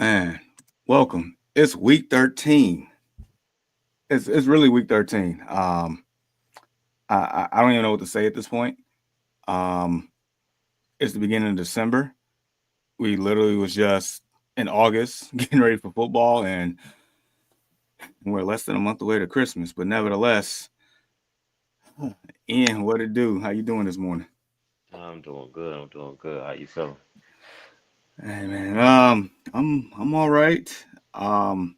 Man, welcome. It's week 13. It's really week 13. I don't even know what to say at this point. Um, it's the beginning of December. We literally was just in August getting ready for football, and we're less than a month away to Christmas. But nevertheless, Ian, what it do? How you doing this morning? I'm doing good. I'm doing good. How you feeling? Hey man, I'm all right. Um,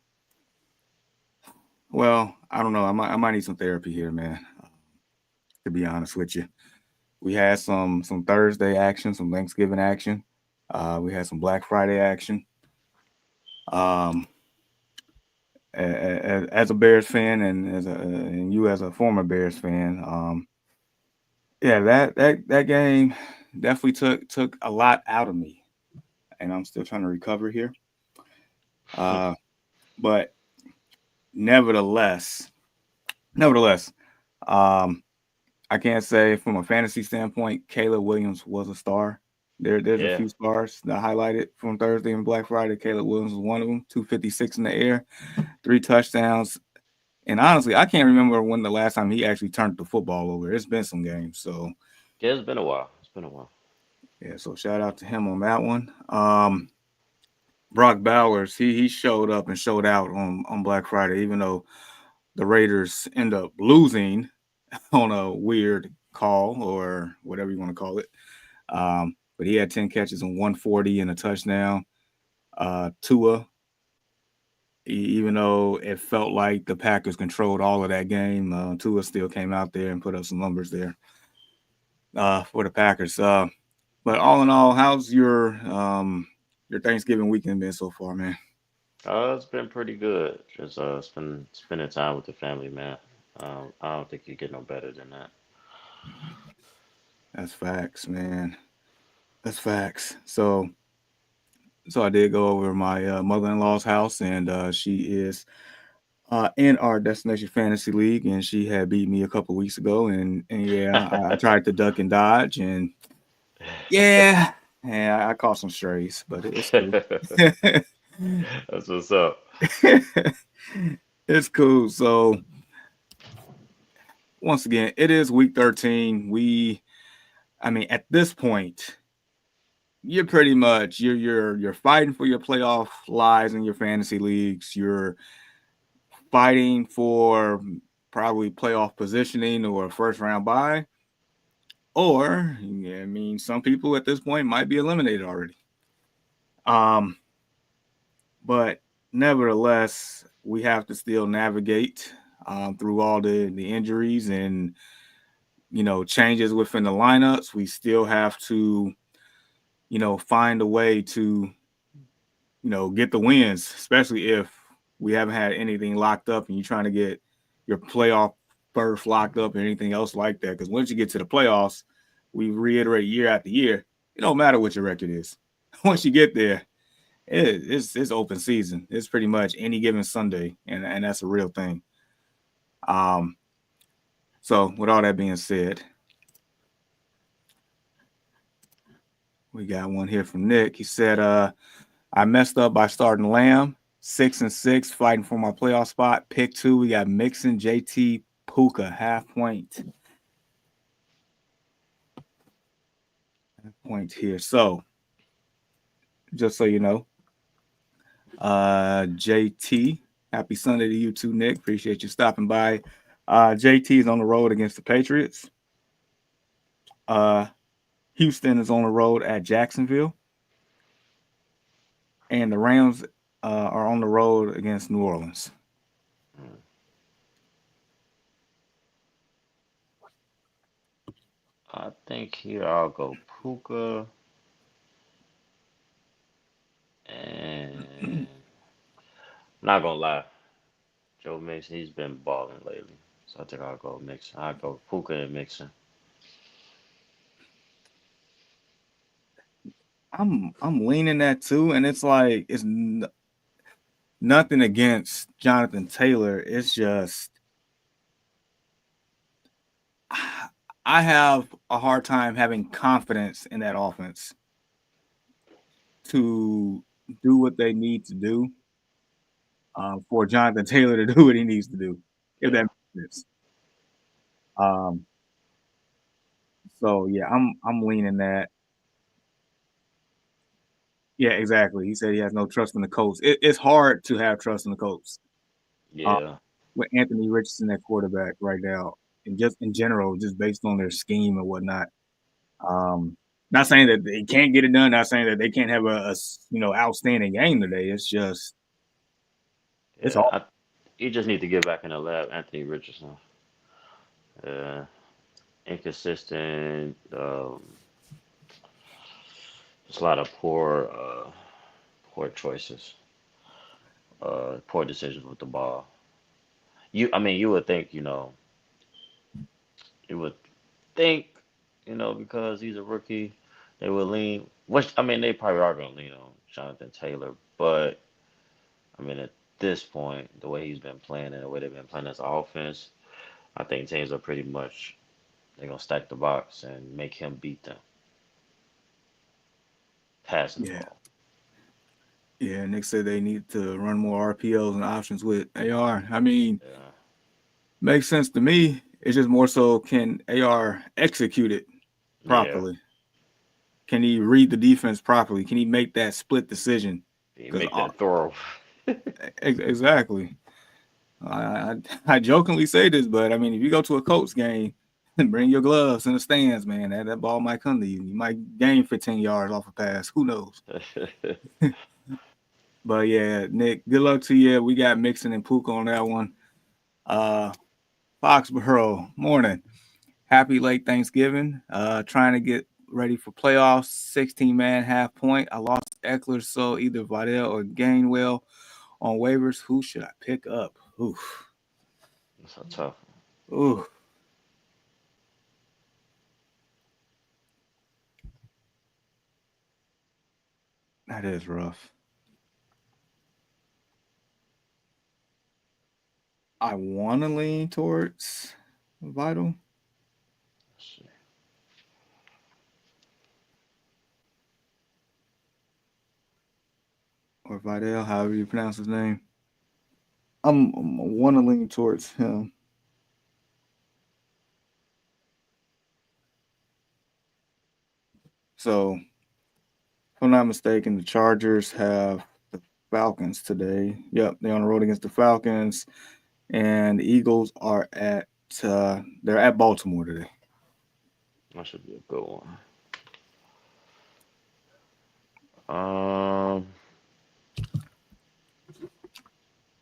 well, I don't know. I might need some therapy here, man. To be honest with you. We had some Thursday action, some Thanksgiving action. We had some Black Friday action. Um, as a Bears fan and you as a former Bears fan, yeah, that game definitely took a lot out of me, and I'm still trying to recover here. Uh, but nevertheless, nevertheless, um, I can't say from a fantasy standpoint, Caleb Williams was a star. There's a Yeah. few stars that highlighted from Thursday and Black Friday. Caleb Williams was one of them. 256 in the air, 3 touchdowns. And honestly, I can't remember when the last time he actually turned the football over. It's been some games. So Yeah, it's been a while. It's been a while. yeah, so shout out to him on that one. Brock Bowers, he showed up and showed out on Black Friday, even though the Raiders end up losing on a weird call or whatever you want to call it. But he had 10 catches and 140 and a touchdown. Tua, even though it felt like the Packers controlled all of that game, Tua still came out there and put up some numbers there for the Packers. But all in all, how's your Thanksgiving weekend been so far, man? It's been pretty good. Just spending time with the family, man. I don't think you get no better than that. That's facts, man. That's facts. So I did go over my mother-in-law's house, and she is in our Destination Fantasy League, and she had beat me a couple weeks ago. And yeah, I tried to duck and dodge, and yeah, yeah, I caught some strays, but it's cool. That's what's up. It's cool. So once again, it is week 13. I mean, at this point, you're pretty much you're fighting for your playoff lives in your fantasy leagues. You're fighting for probably playoff positioning or a first round bye. Or, yeah, I mean, some people at this point might be eliminated already. Um, but nevertheless, we have to still navigate through all the injuries and changes within the lineups. We still have to find a way to get the wins, especially if we haven't had anything locked up and you're trying to get your playoff berth locked up or anything else like that. Because once you get to the playoffs, we reiterate year after year, it don't matter what your record is. Once you get there, it's open season. It's pretty much any given Sunday, and that's a real thing. Um, so with all that being said, we got one here from Nick. He said, I messed up by starting Lamb, 6-6, fighting for my playoff spot. Pick two, we got Mixon, JT, Puka, half point here. So just so you know, JT, happy Sunday to you too, Nick. Appreciate you stopping by. JT is on the road against the Patriots. Uh, Houston is on the road at Jacksonville, and the Rams are on the road against New Orleans. Mm. I think here I'll go Puka and I'm not gonna lie, Joe Mixon he's been balling lately, so I think I'll go Mixon. I'll go Puka and Mixon. I'm leaning that too, and it's like nothing against Jonathan Taylor. It's just I have a hard time having confidence in that offense to do what they need to do for Jonathan Taylor to do what he needs to do, if that Yeah. makes sense. Um, so yeah, I'm leaning that. Yeah, exactly. He said he has no trust in the Colts. It's hard to have trust in the Colts uh, Yeah. with Anthony Richardson at quarterback right now, and just in general, just based on their scheme and whatnot. Um, Not saying that they can't get it done. Not saying that they can't have a outstanding game today. It's just it's Yeah. all You just need to get back in the lab, Anthony Richardson. Inconsistent. Just a lot of poor choices. Poor decisions with the ball. I mean, you would think, because he's a rookie, they would lean. Which I mean, they probably are going to lean on Jonathan Taylor, but I mean, at this point, the way he's been playing and the way they've been playing as an offense, I think teams are pretty much they're gonna stack the box and make him beat them passing the yeah. ball. Yeah, Nick said they need to run more RPOs and options with AR. I mean, Yeah, makes sense to me. It's just more so can AR execute it yeah. properly? Can he read the defense properly? Can he make that split decision? You Because make that throw. exactly, I jokingly say this, but I mean, if you go to a Colts game and bring your gloves in the stands, man, that ball might come to you. You might gain 15 yards off a pass. Who knows? But yeah, Nick, good luck to you. We got Mixon and Puka on that one. Uh, Foxborough, morning. Happy late Thanksgiving. Trying to get ready for playoffs. 16-man half point. I lost Eckler, so either Vidal or Gainwell on waivers. Who should I pick up? Oof. That's a tough Ooh, that is rough. I want to lean towards Vital or Vidal, however you pronounce his name. I'm want to lean towards him. So, if I'm not mistaken, the Chargers have the Falcons today. Yep, they're on the road against the Falcons, and the Eagles are they're at Baltimore today. That should be a good one. Um,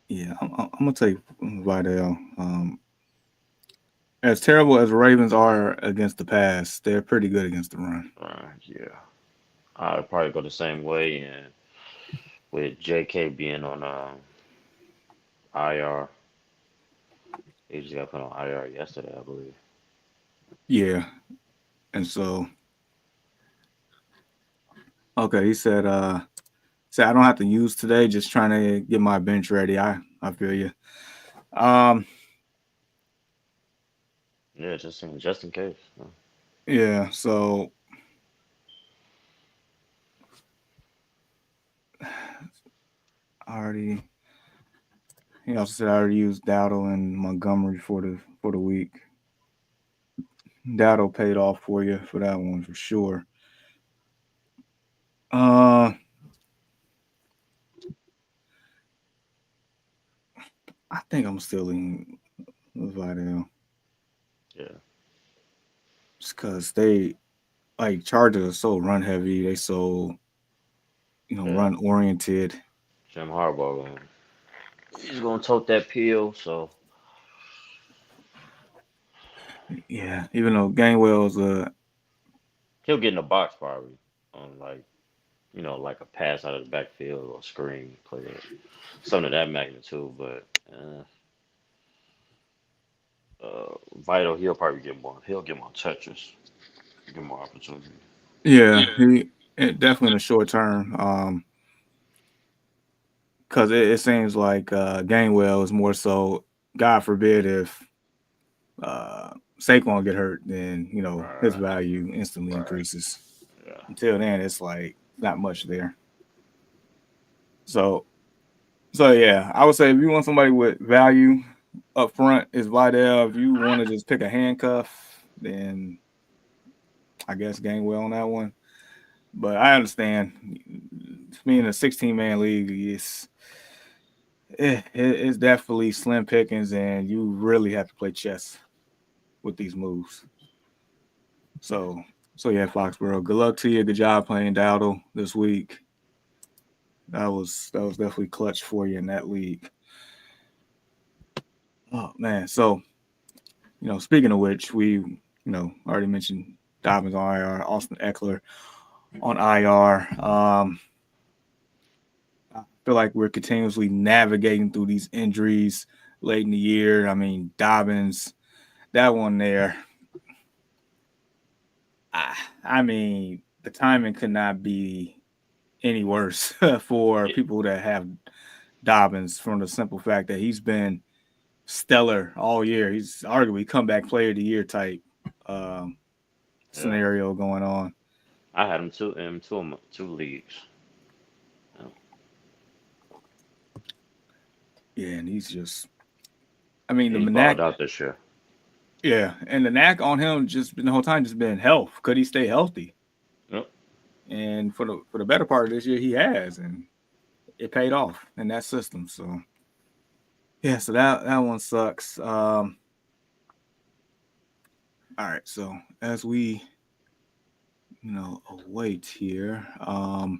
Yeah, I'm gonna take Vidal. As terrible as the Ravens are against the pass, they're pretty good against the run. yeah. I'd probably go the same way, and with JK being on IR, he just got put on IR yesterday, I believe. Yeah, and so okay, he said I don't have to use today, just trying to get my bench ready. I feel you. Um, Yeah, just in case. yeah, so I already he also said I already used Dowdle and Montgomery for the week. Dowdle paid off for you for that one for sure. Uh, I think I'm still in Vidal Yeah, just because they like Chargers are so run heavy. They so yeah. run oriented. Jim Harbaugh he's gonna tote that pill, so Yeah, even though Gainwell's he'll get in the box probably on like a pass out of the backfield or a screen play, something of that magnitude. But Vital, he'll get more touches, get more opportunity. yeah, definitely in the short term. Because it seems like Gainwell is more so, God forbid, if uh, Saquon get hurt, then his Right, value instantly right, increases. yeah, Until then, it's like not much there. So so yeah, I would say if you want somebody with value up front is Vidal. If you want to just pick a handcuff, then I guess Gainwell on that one. But I understand being a 16-man league is it's definitely slim pickings, and you really have to play chess with these moves. So so yeah, Foxborough. Good luck to you. Good job playing Dowdle this week. That was definitely clutch for you in that league. Oh man. So speaking of which, already mentioned Dobbins on IR, Austin Eckler on IR. I feel like we're continuously navigating through these injuries late in the year. I mean, Dobbins, that one there. I, I mean, the timing could not be any worse for Yeah, people that have Dobbins from the simple fact that he's been stellar all year. He's arguably comeback player of the year type um, yeah. scenario going on. I had him two leagues. Yeah. Yeah, and he's just. I mean, He the knack. balled out this year. Yeah, and the knack on him just been the whole time just been health. Could he stay healthy? Yep. And for the better part of this year, he has, and it paid off in that system. So yeah, so that one sucks. All right, so as we await here, all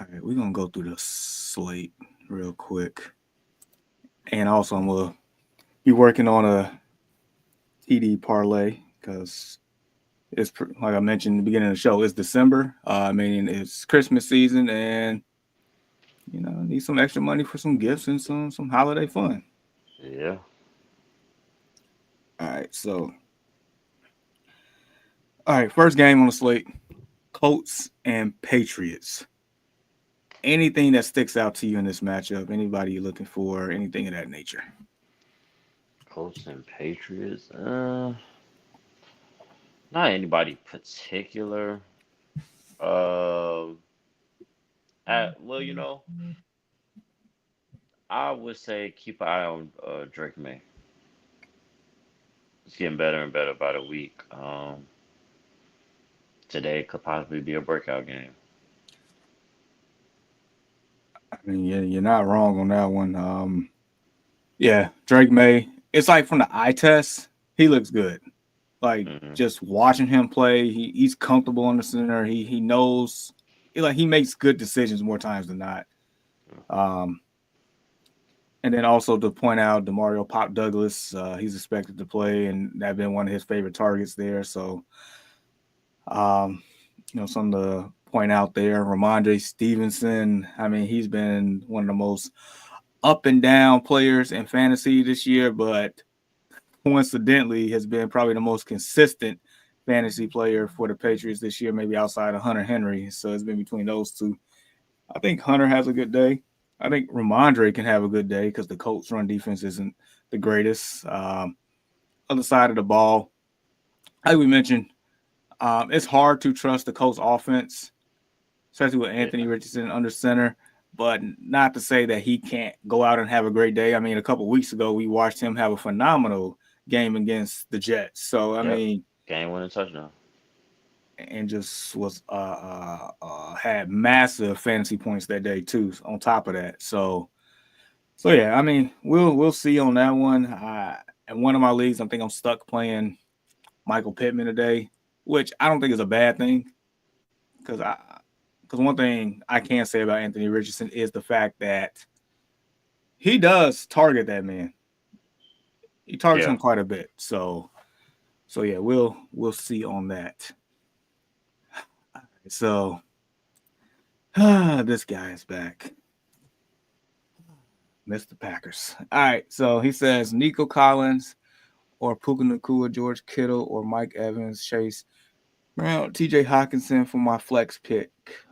right, we're gonna go through the slate real quick, and also I'm gonna be working on a TD parlay because it's like I mentioned in the beginning of the show. It's December, meaning it's Christmas season, and need some extra money for some gifts and some holiday fun. Yeah. All right, so all right, first game on the slate: Colts and Patriots. Anything that sticks out to you in this matchup? Anybody you're looking for? Anything of that nature? Colts and Patriots. Not anybody particular. Um, well, I would say keep an eye on Drake May. It's getting better and better by the week. Today could possibly be a breakout game. I mean, yeah, you're not wrong on that one. Yeah, Drake May. It's like from the eye test, he looks good. Like Hmm. just watching him play, he's comfortable in the center. He knows, he makes good decisions more times than not. Um, and then also to point out, Demario Pop Douglas, he's expected to play, and that been one of his favorite targets there. So, um, something to point out there. Ramondre Stevenson. I mean, he's been one of the most up and down players in fantasy this year, but coincidentally has been probably the most consistent fantasy player for the Patriots this year, maybe outside of Hunter Henry. So it's been between those two. I think Hunter has a good day. I think Ramondre can have a good day because the Colts' run defense isn't the greatest. Other side of the ball, like we mentioned, it's hard to trust the Colts' offense, especially with Anthony Yeah. Richardson under center. But not to say that he can't go out and have a great day. I mean, a couple of weeks ago, we watched him have a phenomenal game against the Jets. So, I Yep. mean, Game winning touchdown. and just was had massive fantasy points that day too. On top of that, so yeah, I mean, we'll see on that one. In one of my leagues, I think I'm stuck playing Michael Pittman today, which I don't think is a bad thing because one thing I can say about Anthony Richardson is the fact that he does target that man. He targets Yeah. him quite a bit. So yeah, we'll see on that. So this guy is back. Mr. Packers. All right. So he says Nico Collins or Puka Nakua, George Kittle or Mike Evans, Chase Brown, TJ Hawkinson for my flex pick.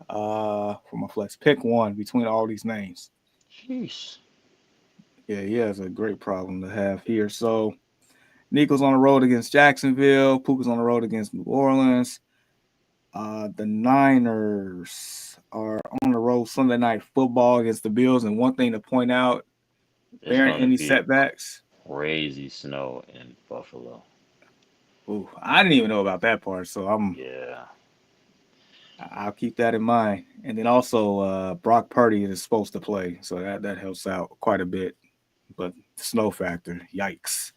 For my flex pick one between all these names. Jeez. Yeah, he has a great problem to have here. So Nico's on the road against Jacksonville. Puka's on the road against New Orleans. The Niners. are on the road Sunday night football against the Bills. And one thing to point out, It's there aren't going to any be setbacks. crazy snow in Buffalo. Ooh, I didn't even know about that part, so Yeah. I'll keep that in mind. And then also, Brock Purdy is supposed to play, so that helps out quite a bit. But the snow factor, yikes.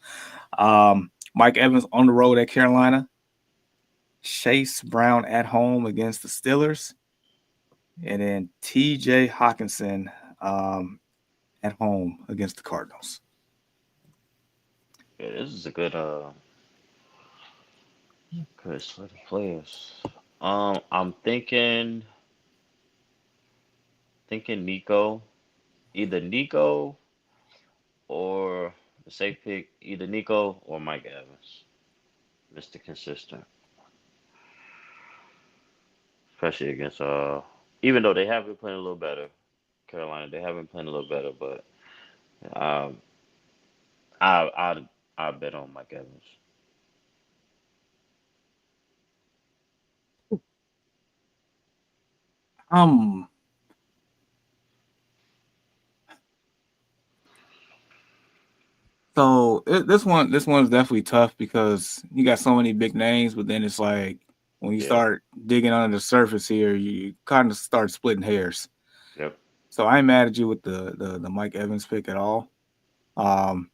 Mike Evans on the road at Carolina. Chase Brown at home against the Steelers, and then T.J. Hawkinson um, at home against the Cardinals. Yeah, this is a good slate of players. I'm thinking Nico, either Nico or the safe pick, either Nico or Mike Evans, Mr. Consistent, especially against even though they have been playing a little better, Carolina, they have been playing a little better, but um, I bet on Mike Evans. Um, this one's definitely tough because you got so many big names, but then it's like when you Yep, start digging under the surface here, you kind of start splitting hairs. yep, So I ain't mad at you with the Mike Evans pick at all. Um,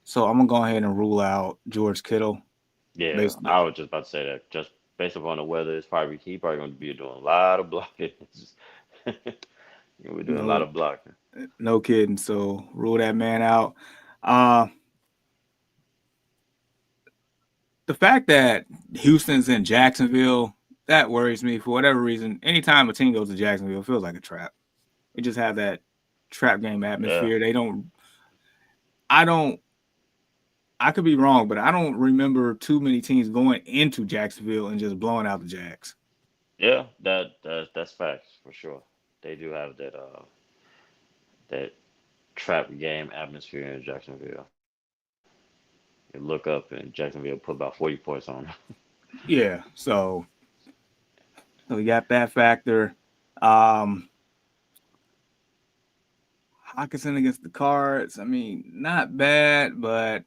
so I'm gonna go ahead and rule out George Kittle. yeah. Basically, I was just about to say that. Just based upon the weather, it's probably he probably going to be doing a lot of blocking. We're doing a lot no, of blocking. no kidding. So rule that man out. Uh, the fact that Houston's in Jacksonville, that worries me for whatever reason. Anytime a team goes to Jacksonville, it feels like a trap. It just have that trap game Yeah, atmosphere. They don't. I don't. I could be wrong, but I don't remember too many teams going into Jacksonville and just blowing out the Jags. yeah. That's facts for sure. They do have that trap game atmosphere in Jacksonville. You look up and Jacksonville put about 40 points on them. Yeah. So we got that factor. Um, Hawkinson against the Cards. I mean, not bad, but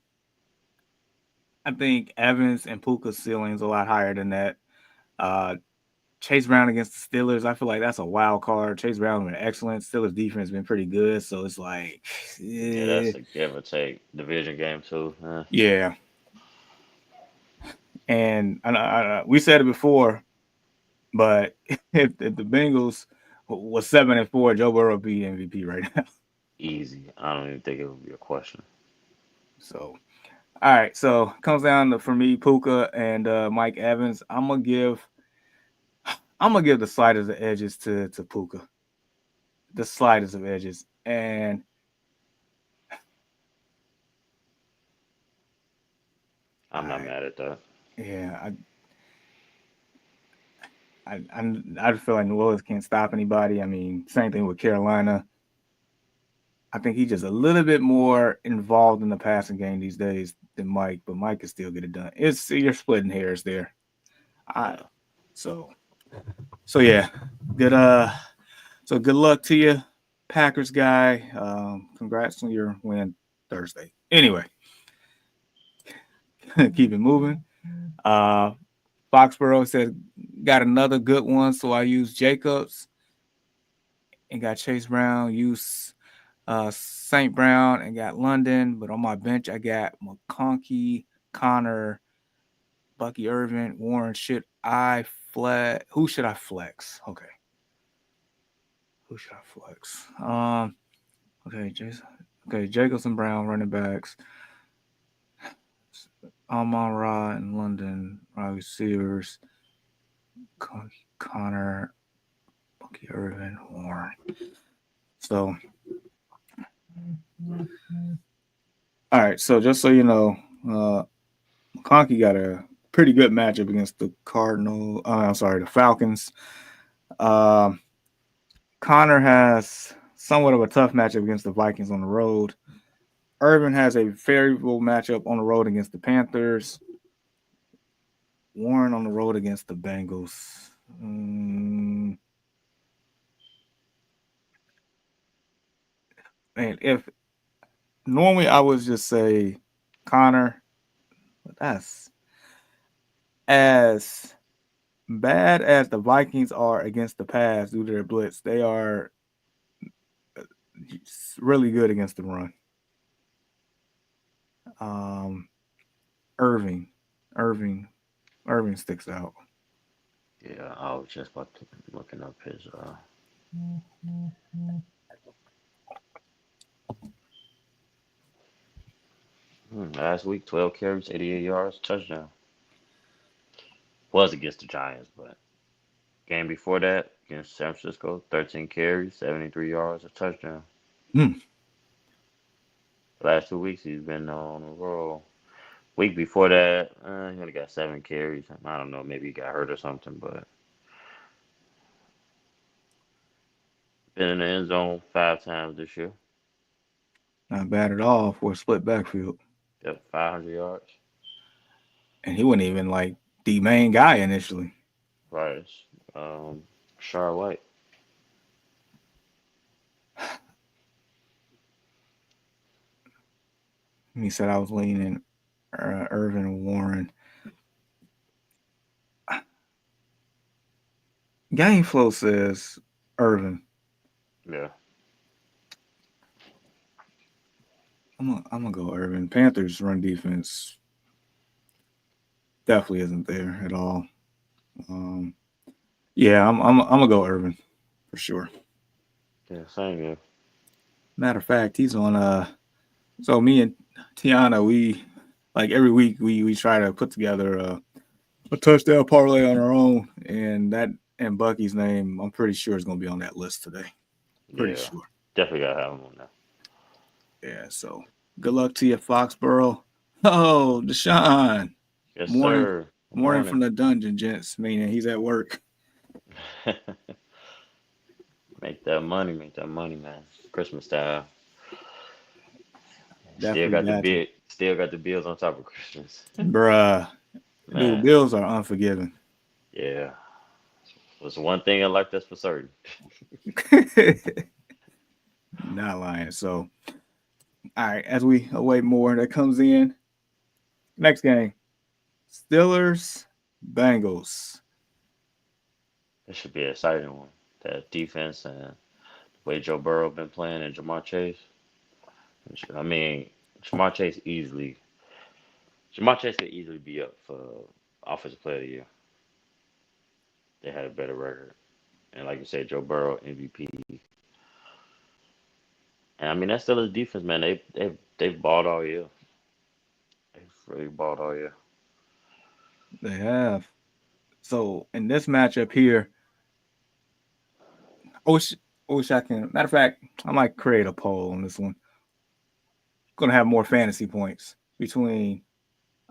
I think Evans and Puka's ceiling's a lot higher than that. Uh, Chase Brown against the Steelers, I feel like that's a wild card. Chase Brown's been excellent. Steelers defense been pretty good, so it's like, Yeah, eh, that's a give or take division game too. yeah. And we said it before, but if the Bengals was 7-4, Joe Burrow would be MVP right now. Easy. I don't even think it would be a question. So, all right. So comes down to for me, Puka and Mike Evans. I'm gonna give the slightest of edges to Puka, the slightest of edges, and I'm not I mad at that. yeah I feel like New Orleans can't stop anybody. I mean, same thing with Carolina. I think he's just a little bit more involved in the passing game these days than Mike, but Mike can still get it done. It's you're splitting hairs there. I Yeah. so yeah, good so good luck to you, Packers guy. Congrats on your win Thursday. Anyway, keep it moving. Uh, Foxborough said got another good one, so I used Jacobs and got Chase Brown. Use St. Brown and got London, but on my bench I got McConkey, Connor, Bucky Irvin, Warren. Should I flex? Who should I flex? Okay, who should I flex? Okay, Jason. Okay, Jacobson Brown running backs. Amon Ra in London, Robbie Sears, Connor, Bucky Irvin, Warren. So, all right. So just so you know, McConkey got a pretty good matchup against the Cardinal. I'm sorry, the Falcons. Um, Connor has somewhat of a tough matchup against the Vikings on the road. Irvin has a favorable matchup on the road against the Panthers. Warren on the road against the Bengals. Mm, And if normally I would just say Connor, but that's as bad as the Vikings are against the pass due to their blitz. They are really good against the run. Um, Irving, Irving, Irving sticks out. Yeah, I was just about to looking up his last week, 12 carries, 88 yards, touchdown. Was against the Giants, but game before that against San Francisco, 13 carries, 73 yards, a touchdown. Hmm. Last 2 weeks he's been on a roll. Week before that, he only got 7 carries. I don't know, maybe he got hurt or something, but been in the end zone 5 times this year. Not bad at all for a split backfield. Yep, 500 yards. And he wasn't even like the main guy initially. Right. Um, Shar White. He said I was leaning Irvin and Warren. Game flow says Irvin. Yeah, I'm gonna go Irvin. Panthers run defense definitely isn't there at all. Um, yeah, I'm gonna go Irvin for sure. yeah, same here. Matter of fact, he's on. So me and Tiana, we like every week we try to put together a touchdown parlay on our own, and that and Bucky's name, I'm pretty sure is gonna be on that list today. Pretty Yeah, sure. definitely gotta have him on there. Yeah. So good luck to you, Foxborough. Oh, Deshaun. Yes, Morning, sir. Good morning morning. from the dungeon, gents. Meaning he's at work. Make that money, man. Christmas time. Definitely got to. Still got the bills on top of Christmas. Bruh. Dude, Man, Bills are unforgiving. yeah. Was one thing I like that's for certain. Not lying. So, all right, as we await more that comes in, next game Steelers, Bengals. This should be an exciting one. That defense and the way Joe Burrow been playing and Jamar Chase. I mean, Jamar Chase easily, Jamar Chase could easily be up for Offensive Player of the Year. They had a better record, and like you said, Joe Burrow MVP. And I mean, that's still his defense, man. They've balled all year. They've really balled all year. They have. So, in this matchup here, I wish I can. Matter of fact, I might create a poll on this one. Gonna have more fantasy points between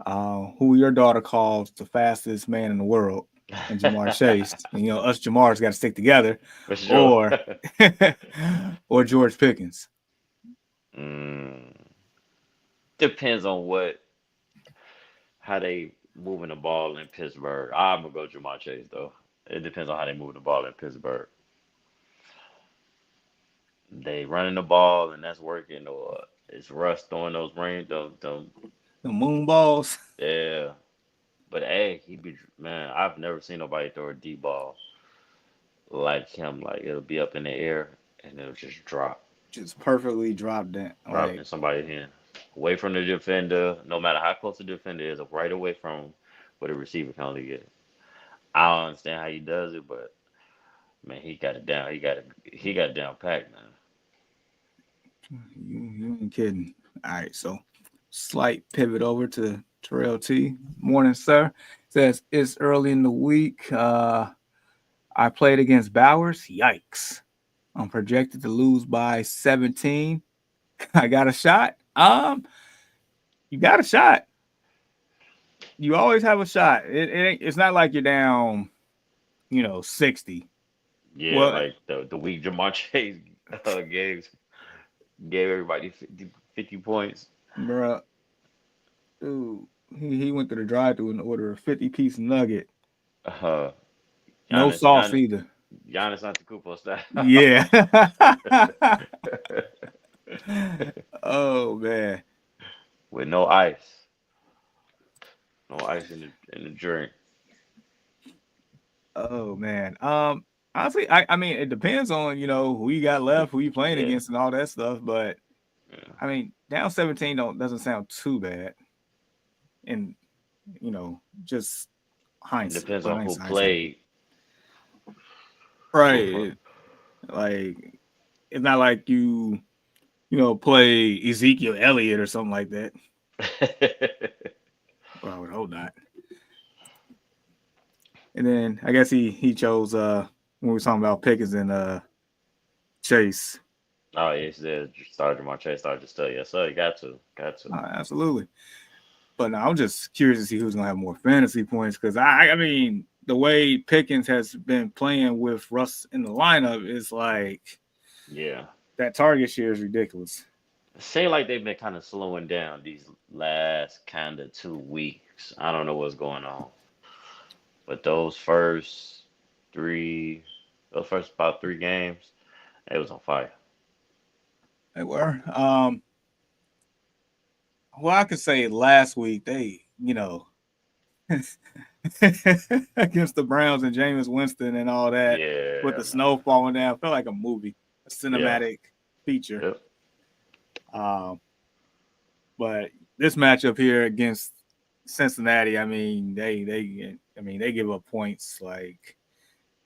who your daughter calls the fastest man in the world and Jamar Chase. And, us Jamars got to stick together, For sure. or or George Pickens. mm, Depends on how they moving the ball in Pittsburgh. I'm gonna go Jamar Chase though. It depends on how they move the ball in Pittsburgh. They running the ball and that's working, or it's Russ throwing those rain, them The moon balls. yeah. But hey, he be man. I've never seen nobody throw a deep ball like him. Like it'll be up in the air and it'll just Just perfectly dropped down. drop Like in somebody's hand, away from the defender. No matter how close the defender is, right away from where the receiver can only get. I don't understand how he does it, but man, he got it down. He got it down packed, man. you ain't kidding. All right, so slight pivot over to Terrell T. Morning, sir. Says it's early in the week. I played against Bowers. Yikes. I'm projected to lose by 17. I got a shot. You got a shot. You always have a shot. It's not like you're down, 60. Yeah, Well, like the week Jamar Chase gave everybody 50 points. bro, dude, he went to the drive-through and ordered a 50-piece nugget. Uh, No Giannis, sauce Giannis, either. Giannis Antetokounmpo style. Yeah. Oh man. With no ice, no ice in the drink. Oh man. Honestly, I mean it depends on, who you got left, who you playing Yeah, against and all that stuff. But yeah. I mean, down 17 doesn't sound too bad. And just It hindsight, depends but on who hindsight's hindsight. played. Right. Like it's not like you play Ezekiel Elliott or something like that. Well, I would hope not. And then I guess he chose when we were talking about Pickens and Chase. Oh, yeah, he said started my chase, started to study. Yes, sir. You got to. Absolutely. But no, I'm just curious to see who's gonna have more fantasy points because I mean the way Pickens has been playing with Russ in the lineup is like Yeah. that target share is ridiculous. It seems like they've been kind of slowing down these last kind of 2 weeks. I don't know what's going on, but those first about 3 games, it was on fire. They were. Well, I could say last week they, against the Browns and Jameis Winston and all that, with Yeah, the man. snow falling down, felt like a movie, a Yeah. cinematic feature. Yep. Um, but this matchup here against Cincinnati, I mean, they give up points like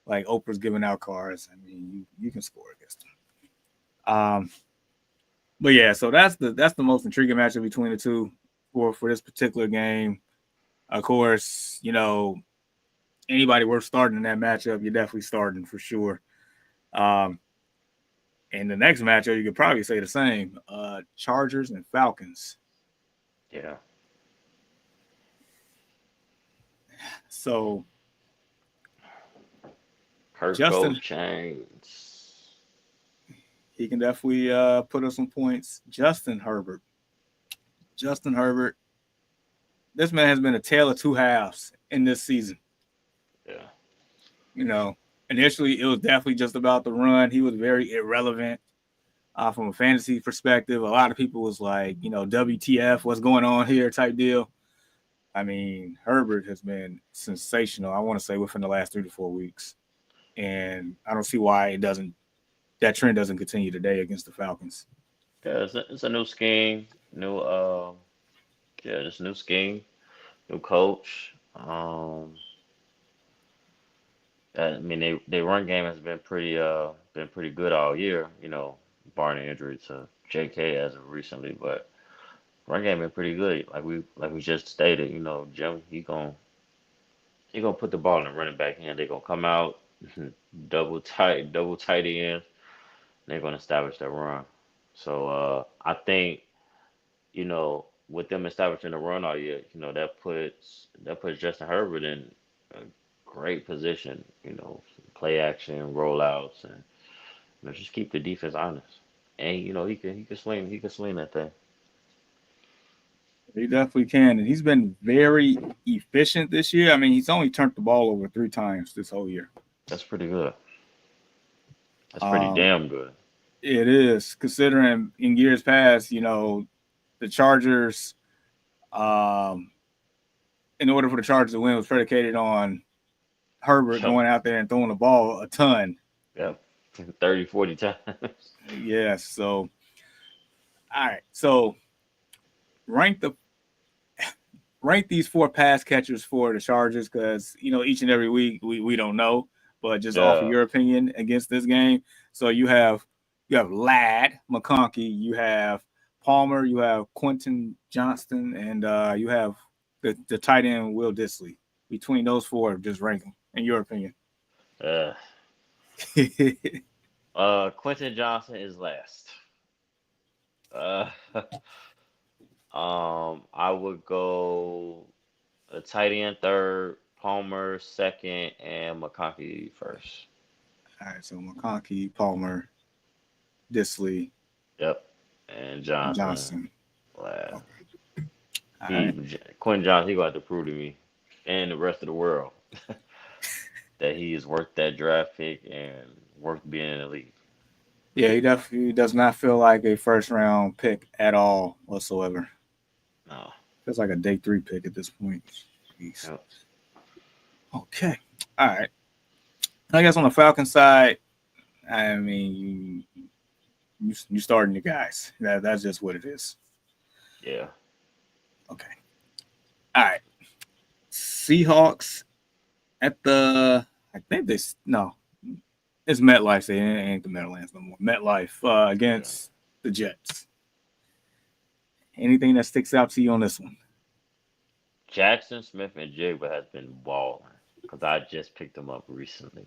Oprah's giving out cars. I mean, you can score against them. But yeah, so that's the most intriguing matchup between the two for this particular game. Of course, anybody worth starting in that matchup, you're definitely starting for sure. Um, and the next matchup, you could probably say the same. Chargers and Falcons. Yeah. So Kirk Justin, gold chains. he can definitely put up some points. Justin Herbert. This man has been a tale of two halves in this season. Yeah. You know, initially it was definitely just about the run. He was very irrelevant from a fantasy perspective. A lot of people was like, WTF, what's going on here type deal. I mean, Herbert has been sensational. I want to say within the last 3 to 4 weeks, and I don't see why that trend doesn't continue today against the Falcons. Yeah, it's a new scheme, new yeah, just new scheme, new coach. I mean they run game has been pretty good all year, barring injury to JK as of recently, but run game been pretty good. Like we just stated, Jim he gonna put the ball in the running back hand. They gonna come out double tight end. They're gonna establish that run. So I think with them establishing the run all year, that puts Justin Herbert in a great position. Play action, rollouts, and just keep the defense honest. And he can sling that thing. He definitely can, and he's been very efficient this year. I mean, he's only turned the ball over 3 times this whole year. That's pretty good. That's pretty Um, damn good. it is considering in years past, the Chargers, um, in order for the Chargers to win, was predicated on Herbert Yep. going out there and throwing the ball a ton. Yep. 30, 40 times. Yes. So, all right. So rank the rank these four pass catchers for the Chargers because each and every week we don't know, but just off of Yeah. your opinion against this game. So you have Ladd McConkey, you have Palmer, you have Quentin Johnston, and you have the tight end Will Disley. Between those four, just rank them in your opinion. Uh, Quentin Johnson is last. Uh, I would go a tight end third, Palmer second, and McConkey first. All right, so McConkey, Palmer, Disley, Yep, and and Johnson Johnston. last. Okay. All right. Quentin Johnson, he got to prove to me and the rest of the world that he is worth that draft pick and worth being in the league. Yeah, he definitely does not feel like a first round pick at all whatsoever. No. Feels like a day three pick at this point. Jeez. Yep. Okay. All right. I guess on the Falcon side, I mean, you starting your guys. That's just what it is. Yeah. Okay. All right. Seahawks at the. I think this no. It's MetLife. It ain't the Meadowlands no more. MetLife Yeah. against the Jets. Anything that sticks out to you on this one? Jackson Smith and Jigba has been balling because I just picked him up recently.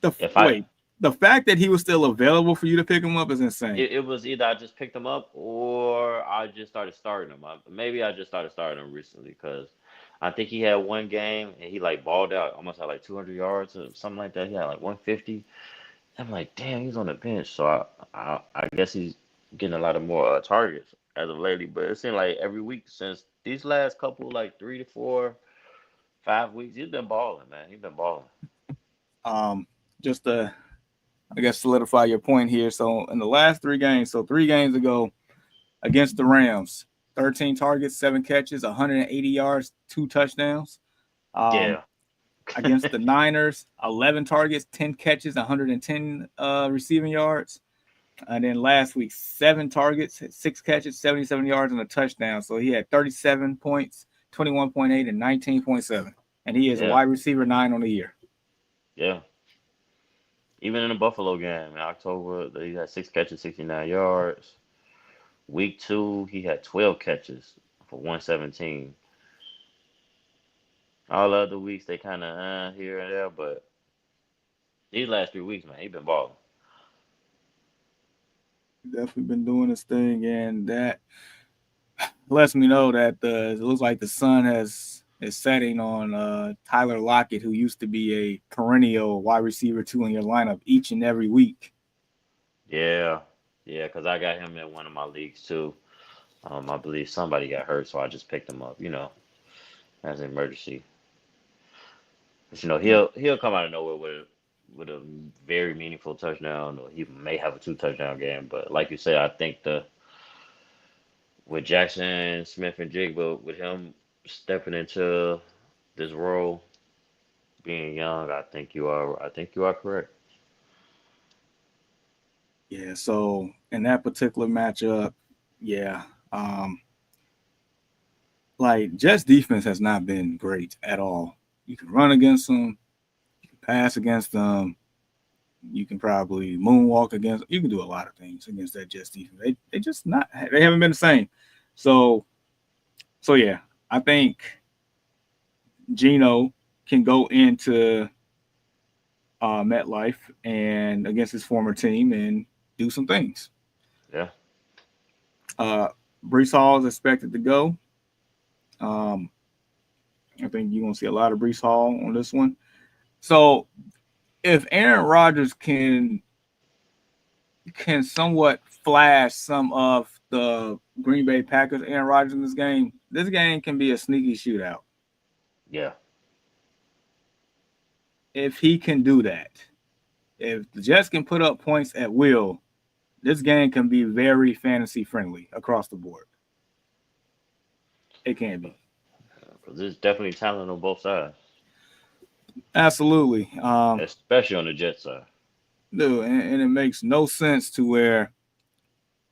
If I Wait, the fact that he was still available for you to pick him up is insane. it was either I just picked him up or I just started starting him. Maybe I just started starting him recently because I think he had one game and he like balled out, almost had like 200 yards or something like that. He had like 150. I'm like, damn, he's on the bench. So I guess he's getting a lot of more targets as of lately. But it seemed like every week since these last couple, like 3 to 4, 5 weeks, he's been balling, man. He's been balling. Um, just to, I guess, solidify your point here. So in the last three games, so 3 games ago against the Rams, 13 targets, 7 catches, 180 yards, 2 touchdowns. Um, Yeah. against the Niners, 11 targets, 10 catches, 110 receiving yards. And then last week, 7 targets, 6 catches, 77 yards, and a touchdown. So he had 37 points, 21.8, and 19.7. And he is a Yeah. wide receiver 9 on the year. Yeah. Even in the Buffalo game in October, he had 6 catches, 69 yards. Week 2, he had 12 catches for 117. All the other weeks, they kind of here and there, but these last 3 weeks, man, he been balling. Definitely been doing his thing, and that lets me know that it looks like the sun is setting on Tyler Lockett, who used to be a perennial wide receiver 2 in your lineup each and every week. Yeah. Yeah, because I got him in one of my leagues too. I believe somebody got hurt, so I just picked him up, as an emergency. But, he'll come out of nowhere with a very meaningful touchdown, or he may have a 2 touchdown game. But like you said, I think the with Jackson Smith and Jigba, with him stepping into this role, being young, I think you are correct. Yeah, so in that particular matchup, yeah, um, like Jets defense has not been great at all. You can run against them, you can pass against them, you can probably moonwalk against. You can do a lot of things against that Jets defense. They just not. They haven't been the same. So yeah, I think Gino can go into MetLife and against his former team and do some things. Yeah, Uh, Brees Hall is expected to go. Um, I think you're gonna see a lot of Brees Hall on this one. So if Aaron Rodgers can somewhat flash some of the Green Bay Packers Aaron Rodgers in this game can be a sneaky shootout. yeah, If he can do that, if the Jets can put up points at will, this game can be very fantasy friendly across the board. It can be. because there's definitely talent on both sides, Absolutely. especially on the Jet side. Dude, and it makes no sense to where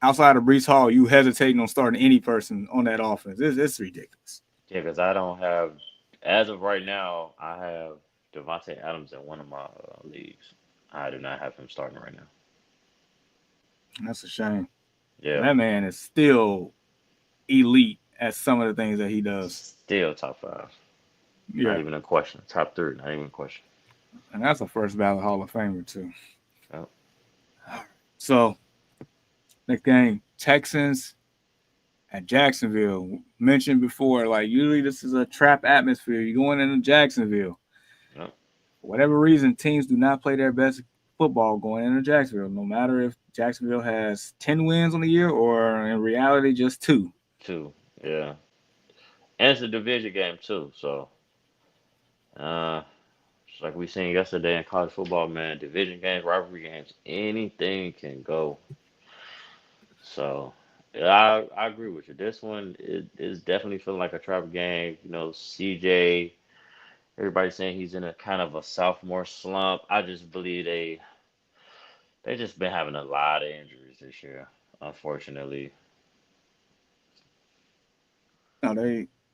outside of Brees Hall, you hesitating on starting any person on that offense. It's ridiculous. Yeah, because I don't have, as of right now, I have Devontae Adams in one of my leagues. I do not have him starting right now. That's a shame. Yeah, That man is still elite at some of the things that he does. still top 5. Not Yeah. even a question. Top 3, not even a question. And that's a first ballot Hall of Famer, too. Yep. So, next game Texans at Jacksonville. Mentioned before, like, usually this is a trap atmosphere. You're going into Jacksonville. Yep. For whatever reason, teams do not play their best football going into Jacksonville, no matter if Jacksonville has 10 wins on the year or in reality just 2. 2. Yeah. And it's a division game too, so uh It's like we seen yesterday in college football, man. Division games, rivalry games, anything can go. So yeah, I agree with you. This one is definitely feeling like a trap game. CJ. Everybody's saying he's in a kind of a sophomore slump. I just believe they just been having a lot of injuries this year, unfortunately. No,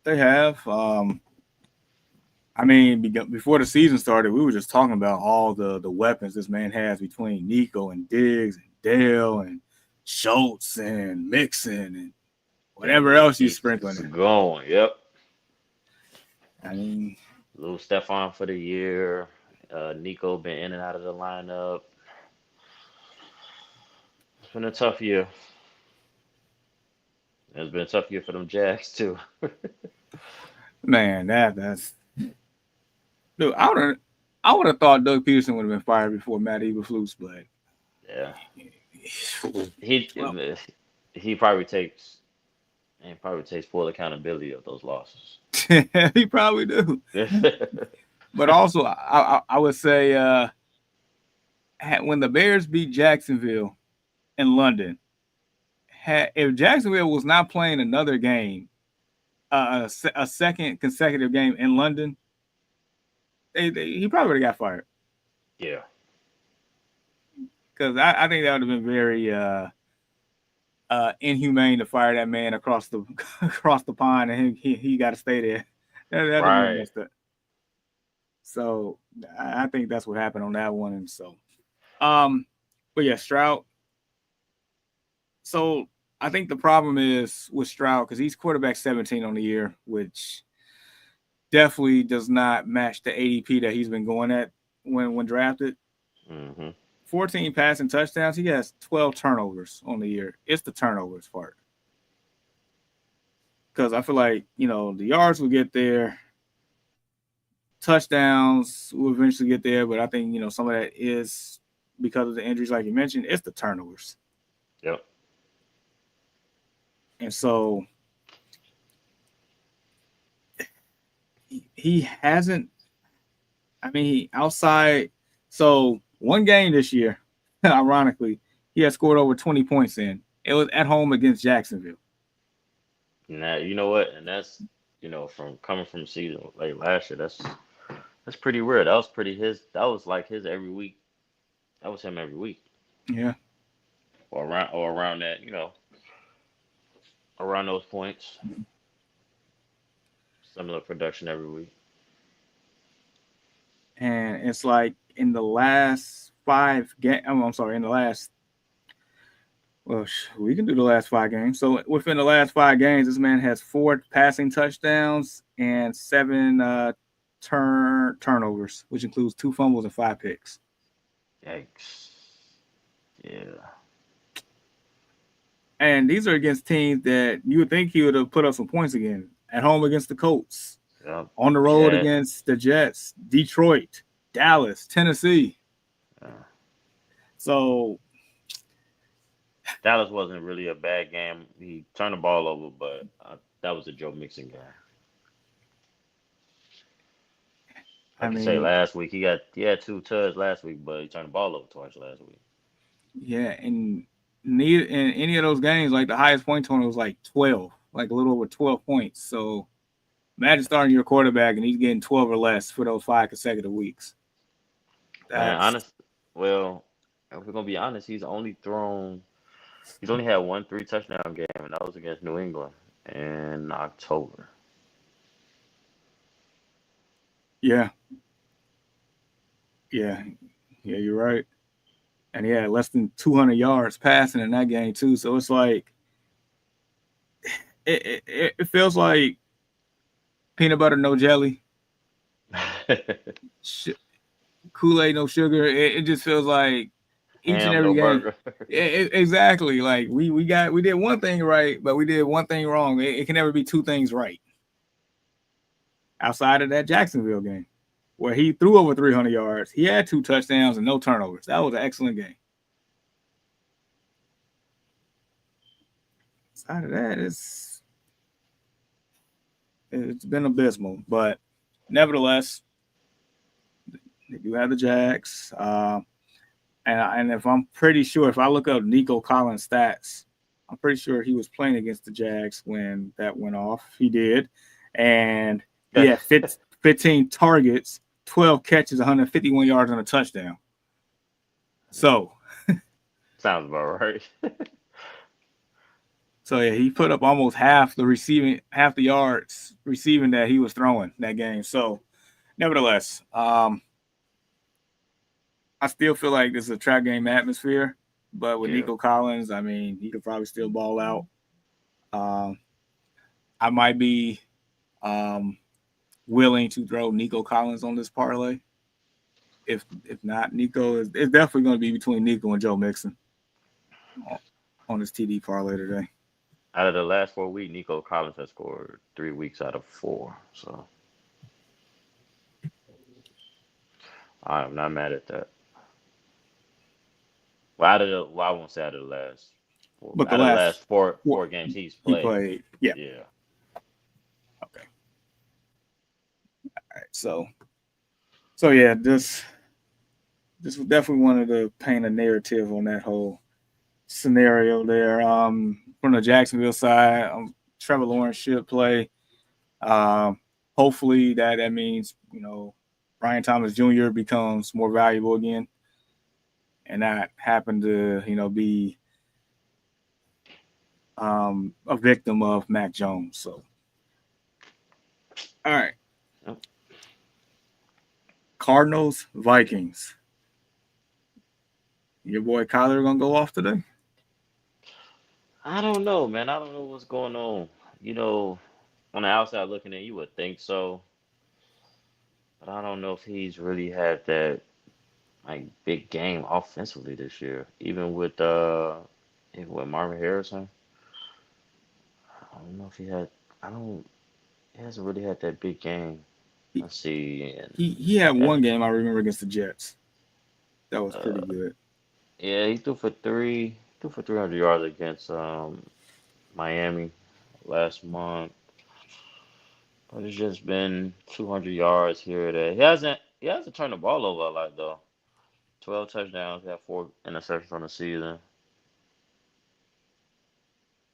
they have. I mean, before the season started, we were just talking about all the weapons this man has between Nico and Diggs and Dale and Schultz and Mixon and And whatever he else you keeps sprinkling in. going. Yep. I mean, Little Stephon for the year. Nico been in and out of the lineup. It's been a tough year. It's been a tough year for them Jacks too. man, that's dude. I would have thought Doug Peterson would have been fired before Matt Eberflus, but Yeah. He well, he probably takes full accountability of those losses. he probably do. But also, I would say when the Bears beat Jacksonville in London, if Jacksonville was not playing another game, a second consecutive game in London, he probably would have got fired Yeah. because I think that would have been very inhumane to fire that man across the across the pond and he got to stay there. That'd have been Right. messed up. So I think that's what happened on that one. And so, um, but yeah, Stroud. So I think the problem is with Stroud because he's quarterback 17 on the year, which definitely does not match the ADP that he's been going at when drafted. Mhm. 14 passing touchdowns. He has 12 turnovers on the year. It's the turnovers part. Because I feel like, the yards will get there, touchdowns will eventually get there, but I think, some of that is because of the injuries, like you mentioned, it's the turnovers. Yep. And so he hasn't, I mean, outside, so one game this year, ironically, he has scored over 20 points in. It was at home against Jacksonville. Now you know what, and that's from coming from season like last year. That's pretty weird. That was pretty his. That was like his every week. That was him every week, Yeah. or around that. Around those points. Similar production every week. And it's like in the last five game, I'm sorry, in the last, well, we can do the last five games. So within the last five games, this man has four passing touchdowns and seven turnovers, which includes two fumbles and five picks. Yikes. Yeah. And these are against teams that you would think he would have put up some points again. At home against the Colts, Yep. on the road Jet. against the Jets, Detroit, Dallas, Tennessee. Uh, So Dallas wasn't really a bad game. He turned the ball over, but that was a Joe Mixon game. I Like you say, mean, last week he had two tugs last week, but he turned the ball over twice last week. yeah, and neither in any of those games, like the highest point total was like 12, like a little over 12 points. So imagine starting your quarterback and he's getting 12 or less for those five consecutive weeks. Man, That's honest. Well, if we're gonna be honest, he's only had one three touchdown game, and that was against New England in October. yeah, yeah, yeah. You're right. And he had less than 200 yards passing in that game too. So it's like it feels like peanut butter no jelly, sh- Kool Aid no sugar. It just feels like each and Ham, every no game. burger. Exactly. Like we did one thing right, but we did one thing wrong. It can never be two things right. Outside of that Jacksonville game, where he threw over 300 yards, he had two touchdowns and no turnovers. That was an excellent game. Outside of that, it's been abysmal, but nevertheless, They do have the Jags. And if I'm pretty sure, if I look up Nico Collins' stats, I'm pretty sure he was playing against the Jags when that went off. He did. And he had 15 targets, 12 catches, 151 yards, and a touchdown. So, Sounds about right. yeah, he put up almost half the yards receiving that he was throwing that game. So, nevertheless, I still feel like this is a trap game atmosphere, but with Yeah. Nico Collins, I mean, he could probably still ball out. Um, I might be willing to throw Nico Collins on this parlay. If not, Nico is it's definitely going to be between Nico and Joe Mixon on this TD parlay today. Out of the last 4 weeks, Nico Collins has scored 3 weeks out of 4. So I am not mad at that. I won't say out of the last But the out of the last last four four four games he's he played. played, yeah, Yeah. okay, all right. So yeah, this definitely wanted to paint a narrative on that whole scenario there. From the Jacksonville side, Trevor Lawrence should play. Um, hopefully that means Brian Thomas Jr. becomes more valuable again, and not happen to be a victim of Mac Jones. So, all right, Yep. Cardinals Vikings. Your boy Kyler gonna go off today? I don't know, man. I don't know what's going on. You know, on the outside looking in, you would think so, but I don't know if he's really had that like big game offensively this year. Even with Marvin Harrison, I don't know if he had. I don't. He hasn't really had that big game. He Let's see. And he had yeah, one game I remember against the Jets. That was pretty uh, good. yeah, he threw for 300 yards against Miami last month. But it's just been 200 yards here or there. He hasn't turned the ball over a lot though. 12 touchdowns. He had 4 interceptions on the season.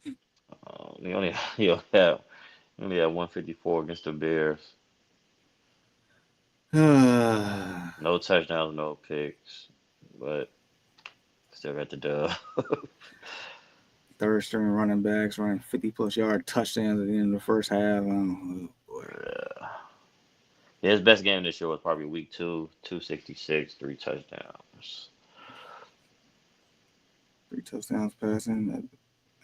He only he only had 154 against the Bears. No touchdowns, no picks, but still got the dub. Third string running backs running 50+ yard touchdowns at the end of the first half. Yeah. Yeah, his best game this year was probably week 2, 266, 3 touchdowns. 3 touchdowns passing,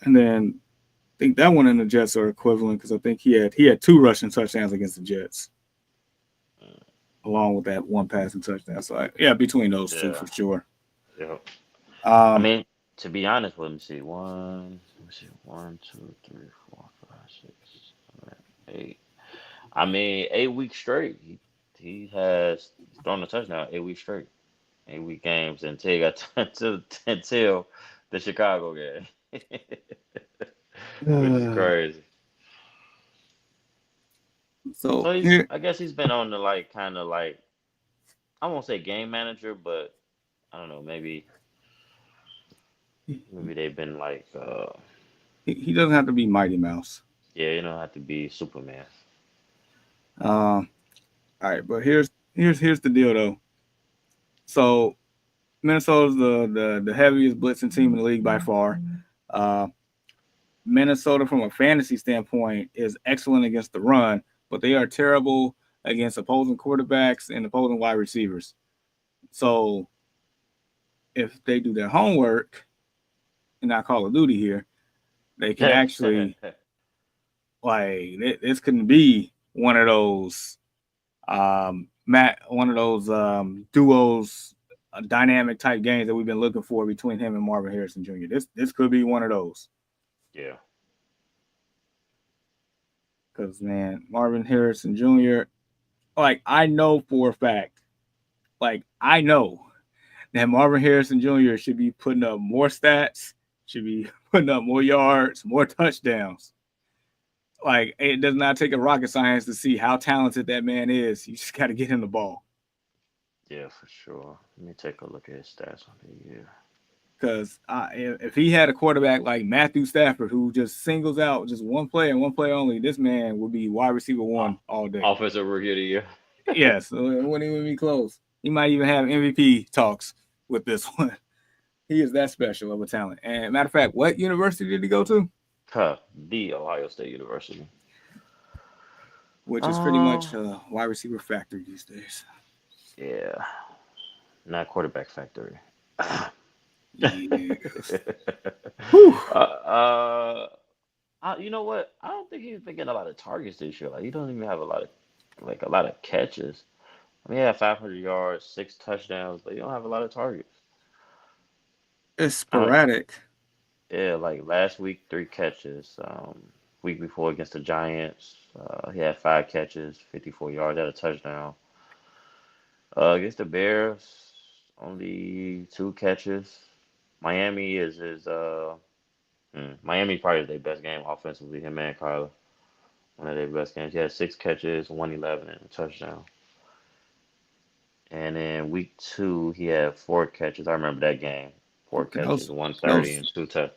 and then I think that one and the Jets are equivalent because I think he had 2 rushing touchdowns against the Jets, along with that one passing touchdown. So yeah, between those two Yeah, for sure. yeah. I Um, mean, to be honest, let me see. Let me see. 1, 2, 3, 4, 5, 6, 7, 8. I mean, 8 weeks straight. He has thrown a touchdown 8 weeks straight. 8 week games until he got until the Chicago game, which is crazy. so So here, I guess he's been on the like kind of like I won't say game manager, but I don't know, maybe they've been like he doesn't have to be Mighty Mouse. yeah, you don't have to be Superman. All right, but here's the deal though. So Minnesota's the heaviest blitzing team in the league by far. Uh, Minnesota, from a fantasy standpoint, is excellent against the run, but they are terrible against opposing quarterbacks and opposing wide receivers. So if they do their homework and not Call of Duty here, they can actually this couldn't be one of those duos, dynamic type games that we've been looking for between him and Marvin Harrison Jr. This could be one of those. Yeah. Because man, Marvin Harrison Jr. I know for a fact, I know that Marvin Harrison Jr. should be putting up more stats, should be putting up more yards, more touchdowns. It does not take a rocket science to see how talented that man is. You just got to get him the ball. Yeah, for sure. Let me take a look at his stats on the year. Because if he had a quarterback like Matthew Stafford, who just singles out just one play and one play only, this man would be wide receiver Oh, one all day. offensive rookie of the year. Yes, it wouldn't even be close. He might even have MVP talks with this one. He is that special of a talent. And matter of fact, what university did he go to? Huh, the Ohio State University. Which is pretty Um, much a wide receiver factory these days. yeah, not quarterback factory. Yes. Whew. uh, you know what? I don't think he's been getting a lot of targets this year. Like he doesn't even have a lot of catches. I mean, he had 500 yards, 6 touchdowns, but he don't have a lot of targets. It's I don't. sporadic. Yeah, like last week, 3 catches. Week before against the Giants, he had 5 catches, 54 yards, had a touchdown. Against the Bears, only 2 catches. Miami is his. Miami probably is their best game offensively. Him and Kyler, one of their best games. He had 6 catches, 111, and a touchdown. And then week 2, he had 4 catches. I remember that game. Four Okay, catches, one thirty, those, and two because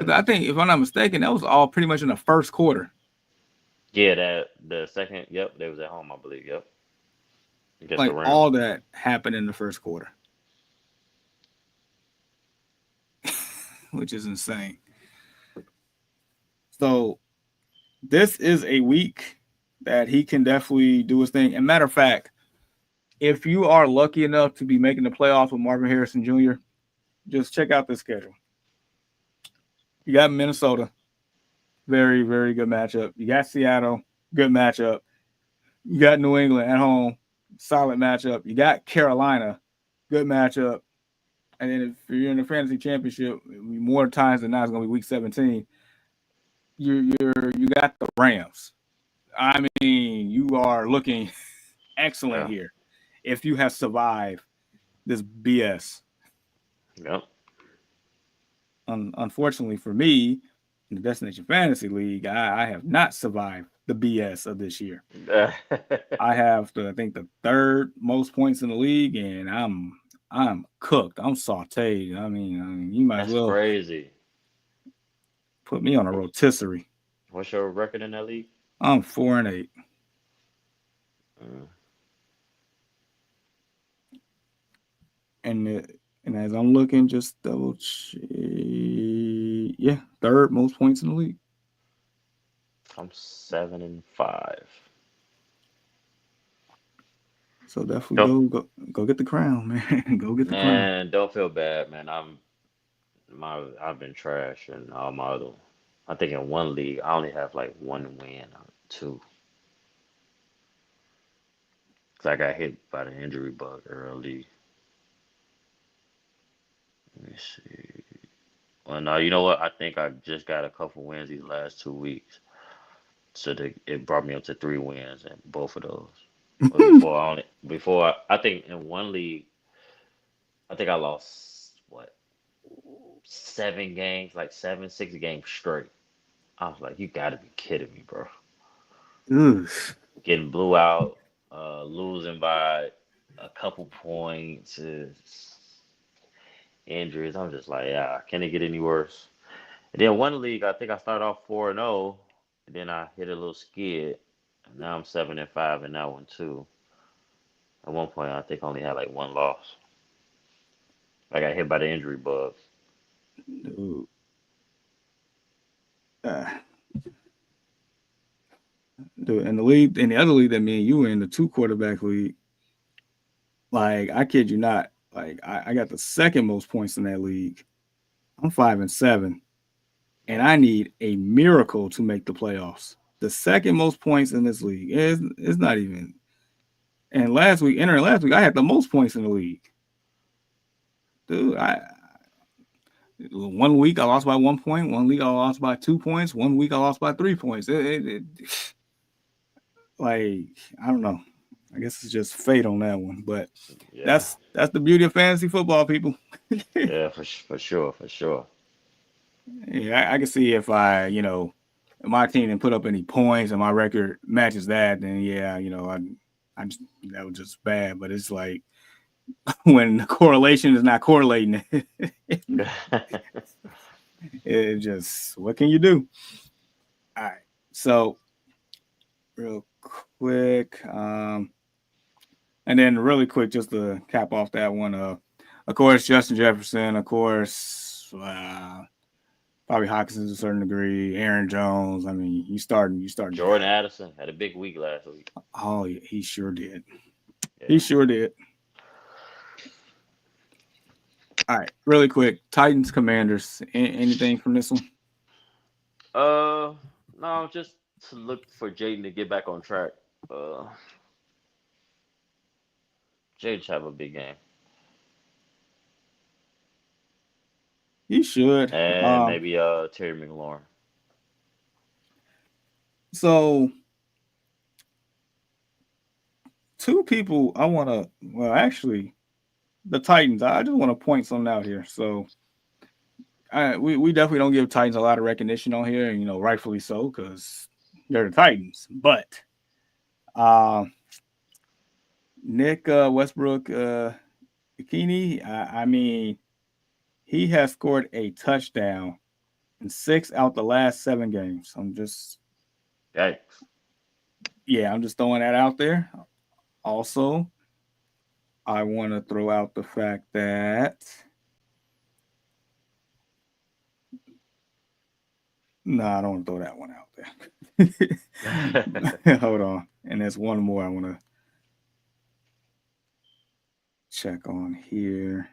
I touchdowns. think if I'm not mistaken, that was all pretty much in the first quarter. Yeah, that the second. Yep, they was at home, I believe. Yep, against the Like Rams. all that happened in the first quarter, which is insane. So this is a week that he can definitely do his thing. And matter of fact, if you are lucky enough to be making the playoffs with Marvin Harrison Jr., just check out the schedule. You got Minnesota, very, very good matchup. You got Seattle, good matchup. You got New England at home, solid matchup. You got Carolina, good matchup. And then if you're in the fantasy championship, more times than not, it's going to be week 17. You got the Rams. I mean, you are looking excellent Yeah. here if you have survived this BS. Yep. Unfortunately for me, in the Destination Fantasy League, I have not survived the BS of this year. I have I think the third most points in the league, and I'm cooked. I'm sauteed. I mean, you might as That's well crazy. put me on a rotisserie. What's your record in that league? I'm 4-8, Mm. and and as I'm looking, just double check. Yeah, third most points in the league. I'm 7-5. So definitely Don't go get the crown, man. Go get the crown. man, don't feel bad, man. I've been trash in all my other. I think in one league I only have like one win or two. Cause I got hit by the injury bug early. Let me see. Well, no, you know what? I think I just got a couple wins these last 2 weeks, so it brought me up to 3 wins in both of those. But before I think in one league I think I lost what 7 games, like 6 games straight. I was like, you got to be kidding me, bro. Oof. Getting blew out, losing by a couple points, injuries. I'm just like, yeah, can it get any worse? And then one league, I think I started off 4-0, and then I hit a little skid. And now I'm 7-5 in that one too. At one point, I think I only had like one loss. I got hit by the injury bug. Dude. Uh, dude, in the league, in the other league that me and you were in, the two quarterback league, like I kid you not, like I got the second most points in that league. I'm 5-7, and Yeah, I need a miracle to make the playoffs. The second most points in this league is not even. And entering last week, I had the most points in the league. Dude, I 1 week I lost by 1 point. 1 week I lost by 2 points. 1 week I lost by 3 points. Like I don't know. I guess it's just fate on that one. But yeah, that's the beauty of fantasy football, people. yeah, for sure, for sure. Yeah, I can see if if my team didn't put up any points and my record matches that, then yeah, I just that was just bad. But it's like when the correlation is not correlating. It just, what can you do? All right. So real quick, and then really quick, just to cap off that one. Of course, Justin Jefferson. Of course, probably Hawkins to a certain degree. Aaron Jones. I mean, you starting to Jordan have. Addison had a big week last week. Oh, he sure did. He Yeah. sure did. All right, really quick. Titans Commanders. Anything from this one? Uh, no, just to look for Jaden to get back on track. Uh, Jaden should have a big game, He should. and maybe Terry McLaurin. So two people I want to. Well, actually, the Titans. I just want to point something out here. So we definitely don't give Titans a lot of recognition on here, and rightfully so because they're the Titans. But uh, Nick Westbrook Bikini, I mean, he has scored a touchdown in 6 out the last 7 games. Yikes! I'm just throwing that out there. Also, I want to throw out the fact that no, I don't want to throw that one out there. Hold on, and there's one more I want to check on here.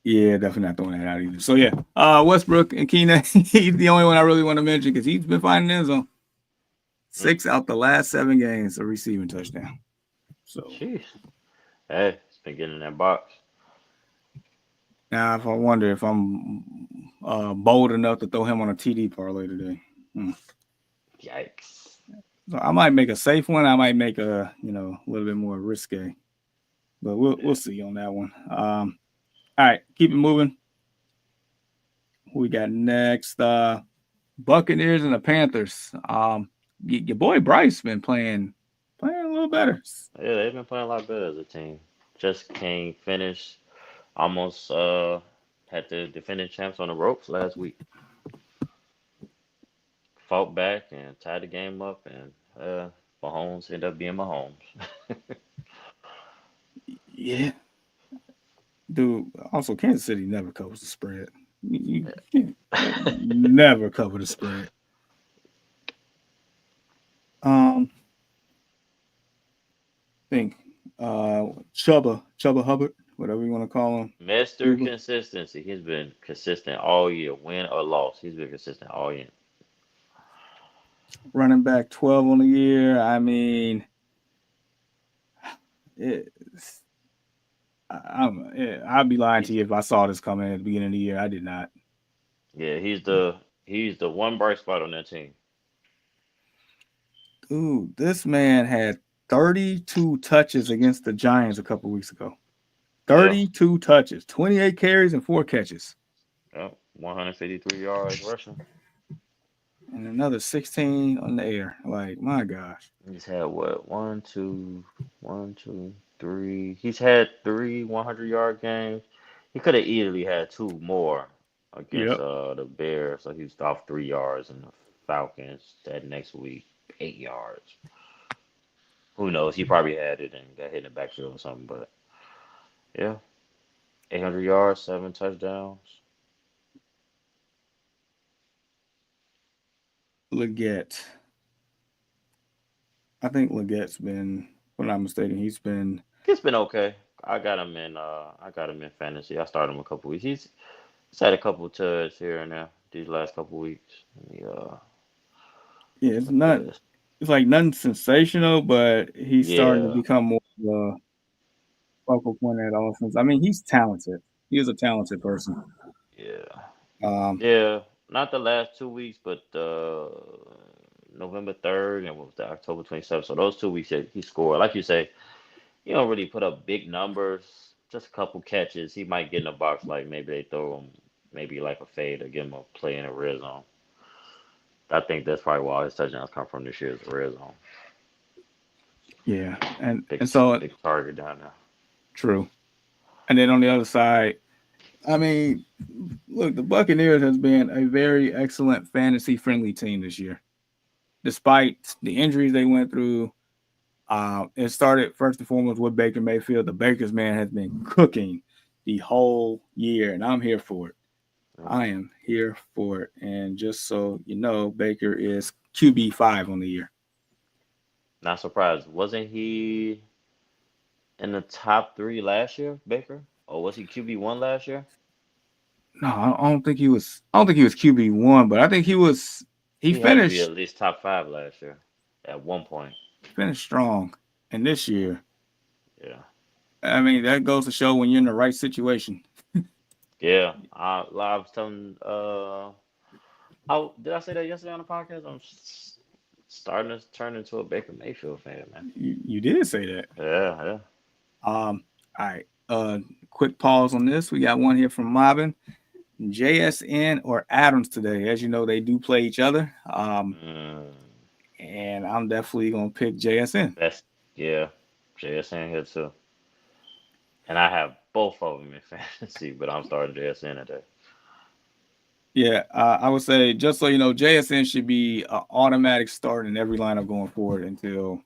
Yeah, definitely not throwing that out either. So yeah, Westbrook and Keenan, he's the only one I really want to mention because he's been finding end zone. Mm, 6 out the last 7 games, a receiving touchdown. So Jeez. Hey, it's been getting in that box. now, if I wonder if I'm bold enough to throw him on a TD parlay today, Yikes! so I might make a safe one. I might make a little bit more risque, but we'll Yeah. see on that one. All right, keep it moving. Who we got next? Buccaneers and the Panthers. Your boy Bryce been playing a little better. Yeah, they've been playing a lot better as a team. Just can't finish. Almost had the defending champs on the ropes last week. Fought back and tied the game up, and Mahomes ended up being Mahomes. Yeah, dude. Also, Kansas City never covers the spread. You can't never cover the spread. Think Chuba Hubbard, whatever you want to call him. Mr. Cuba, Consistency. He's been consistent all year, win or loss. He's been consistent all year. running back 12 on the year. I mean, it's, I'd be lying to He's you if I saw this coming at the beginning of the year. I did not. yeah, he's the one bright spot on that team. Dude, this man had 32 touches against the Giants a couple weeks ago. Yeah, 32 touches, 28 carries, and 4 catches, yeah, 153 yards rushing. and another 16 on the air. Like, my gosh. He's had what? One, two, three. He's had three 100-yard games. He could have easily had two more against Yep. the Bears. So he was off 3 yards, and the Falcons that next week 8 yards. Who knows? He probably had it and got hit in the backfield or something. But yeah, 800 yards, 7 touchdowns. Leggett. I think Leggett has been, if I'm not mistaken, he's been. It's been okay. I got him in fantasy. I started him a couple weeks. He's had a couple touches here and there these last couple weeks. Yeah, Yeah, it's look at not. this. It's like nothing sensational, but he's starting to Yeah, become more of a focal point of that offense. I mean, he's talented. He is a talented person. yeah, Um, yeah. Not the last 2 weeks, but November 3rd and what was that, October 27th. So those 2 weeks that he scored, like you say, he don't really put up big numbers. Just a couple catches. He might get in the box, like maybe they throw him, maybe like a fade or give him a play in the red zone. I think that's probably why his touchdowns come from this year's red zone. Yeah, Big and so big target down there. true. And then on the other side, I mean, look, the Buccaneers has been a very excellent fantasy friendly team this year, despite the injuries they went through. It started first and foremost with Baker Mayfield. The Baker's man has been cooking the whole year, and I'm here for it. Yeah. I am here for it. And just so you know, Baker is QB5 on the year. Not surprised. Wasn't he in the top three last year, Baker? Or was he QB1 last year? No, I don't think he was. I don't think he was QB1, but I think he was. He He had to be finished at least top five last year at one point. finished strong. And this year, Yeah. I mean, that goes to show when you're in the right situation. Yeah. I was telling how did I say that yesterday on the podcast? Starting to turn into a Baker Mayfield fan, man. You did say that. Yeah, yeah. All right. Quick pause on this. We got one here from Mobbin. JSN or Adams today. As you know, they do play each other. Mm, And I'm definitely gonna pick JSN. that's yeah. JSN here too. And I have both of them in fantasy, but I'm starting JSN today. Yeah, I would say just so you know, JSN should be an automatic start in every lineup going forward End of the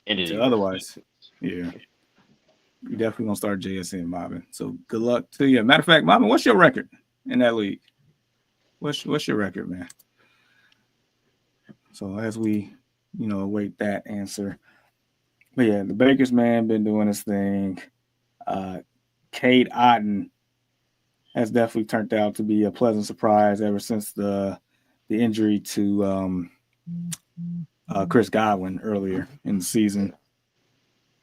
until year. otherwise. Yeah, you definitely gonna start JSN, Marvin. So good luck to you. Matter of fact, Marvin, what's your record in that league? What's your record, man? So as we, await that answer. But yeah, the Bakers man been doing his thing. Uh Cade Otton has definitely turned out to be a pleasant surprise ever since the injury to Chris Godwin earlier in the season.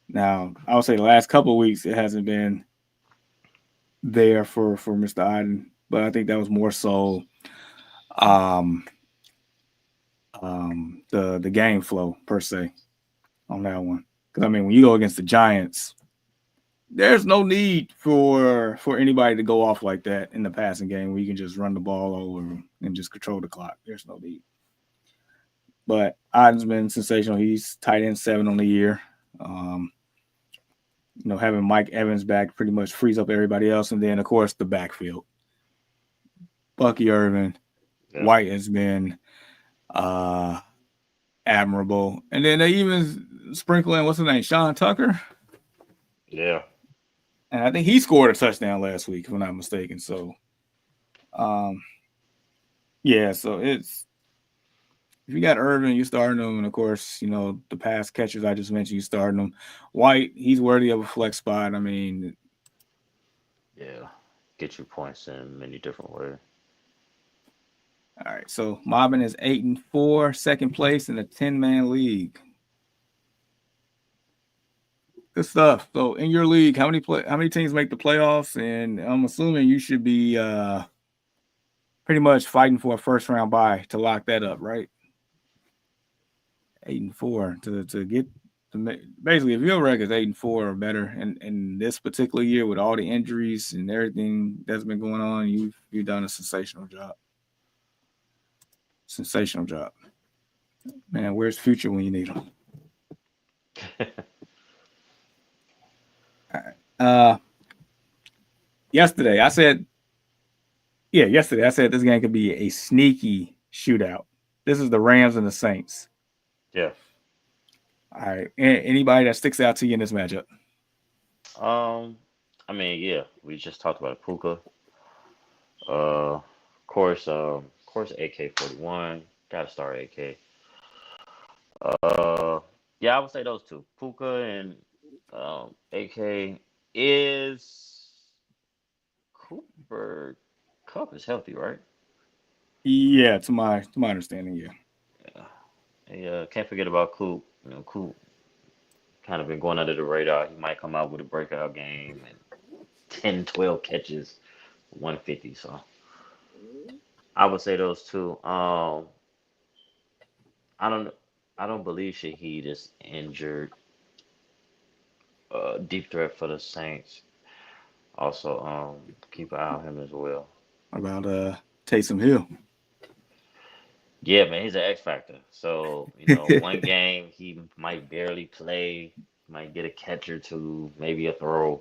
Now, I would say the last couple of weeks it hasn't been there for Mr. Iden, but I think that was more so um, the game flow per se on that one. Because I mean, when you go against the Giants, there's no need for anybody to go off like that in the passing game where you can just run the ball over and just control the clock. There's no need. But Iden's been sensational. He's tight end 7 on the year. Um, having Mike Evans back pretty much frees up everybody else. And then, of course, the backfield. Bucky Irvin, Yeah. White has been uh, admirable. And then they even sprinkle in, what's his name, Sean Tucker? Yeah. And I think he scored a touchdown last week, if I'm not mistaken. So, um, yeah, so it's if you got Irvin, you starting him, and of course, the pass catchers I just mentioned, you starting them. White, he's worthy of a flex spot. I mean, Yeah. Get you points in many different ways. all right. So Mobbin is 8-4, second place in a 10-man league. Good stuff. So in your league, how many teams make the playoffs? And I'm assuming you should be pretty much fighting for a first round bye to lock that up, right? 8-4 to get basically if your record is 8-4 or better, and in this particular year with all the injuries and everything that's been going on, you've done a sensational job. Sensational job, man. Where's Future when you need him? All right. Yesterday I said, yesterday I said this game could be a sneaky shootout. This is the Rams and the Saints. Yeah. All right. Anybody that sticks out to you in this matchup? Um, I mean, yeah, we just talked about Puka. Of course, AK-41. Gotta start AK. Uh, yeah, I would say those two, Puka and AK. Is Cooper Cup is healthy, right? Yeah, to my understanding, yeah. Yeah. Can't forget about Coop. Coop kind of been going under the radar. He might come out with a breakout game and 10, 12 catches, 150. So I would say those two. I don't I don't believe Shaheed is injured. Deep threat for the Saints. Also, keep an eye on him as well. What about Taysom Hill? Yeah, man, he's an X factor. So, one game he might barely play, might get a catch or two, maybe a throw.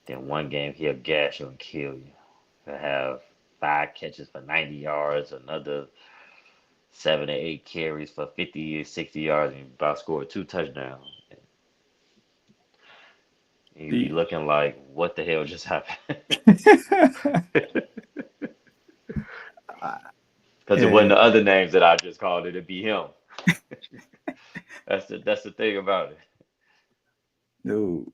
Then one game he'll gash you and kill you. He'll have 5 catches for 90 yards, another 7 to 8 carries for 50 or 60 yards, and about scored 2 touchdowns. And you'd be The looking like, what the hell just happened? Because it wasn't yeah, the other names that I just called it, it'd be him. That's the thing about it. dude.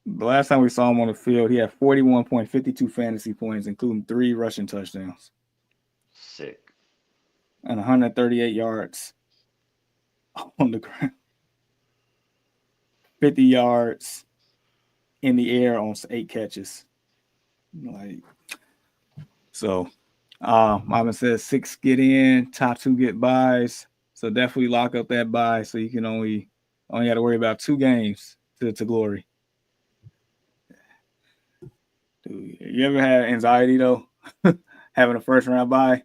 The last time we saw him on the field, he had 41.52 fantasy points, including 3 rushing touchdowns Sick. and 138 yards on the ground, 50 yards in the air on 8 catches. Like so, Mama says 6 get in, top 2 get buys. So definitely lock up that buy, so you can only got to worry about 2 games to glory. Dude, you ever had anxiety though, having a first round buy,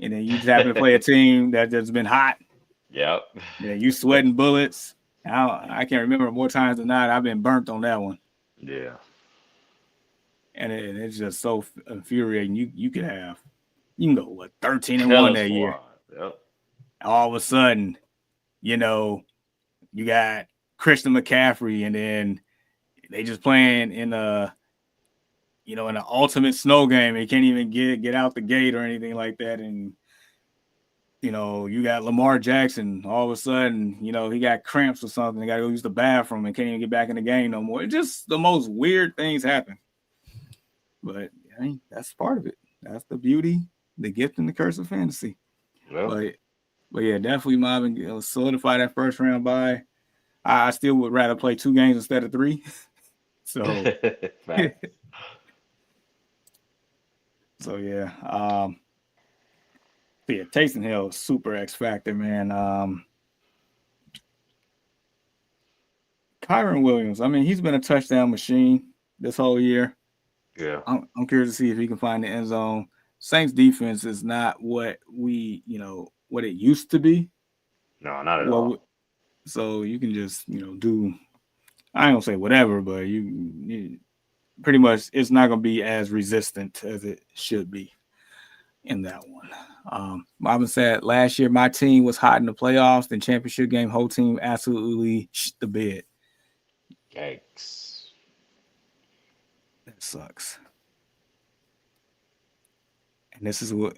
and then you just happen to play a team that has been hot? Yep. Yeah, you sweating bullets. I can't remember more times than not. I've been burnt on that one, Yeah. and it's just so infuriating. You can go what 13-1 Killer that year. squad. Yep. All of a sudden, you know, you got Christian McCaffrey, and then they just playing in an ultimate snow game. They can't even get out the gate or anything like that, and you got Lamar Jackson. All of a sudden, he got cramps or something. They got to go use the bathroom and can't even get back in the game no more. It's just the most weird things happen. But I mean, that's part of it. That's the beauty, the gift, and the curse of fantasy. Well. But yeah, definitely Marvin solidify that first round bye. I still would rather play 2 games instead of 3. So Facts. so yeah. So yeah, Taysom Hill super X factor, man. Kyron Williams. I mean, he's been a touchdown machine this whole year. Yeah. I'm curious to see if he can find the end zone. Saints defense is not what it used to be. No, not at Well, all. so you can just do. I ain't gonna say whatever, but you pretty much it's not gonna be as resistant as it should be in that one. Marvin said last year my team was hot in the playoffs. The championship game, whole team absolutely shit the bed. Yikes. That sucks. And this is what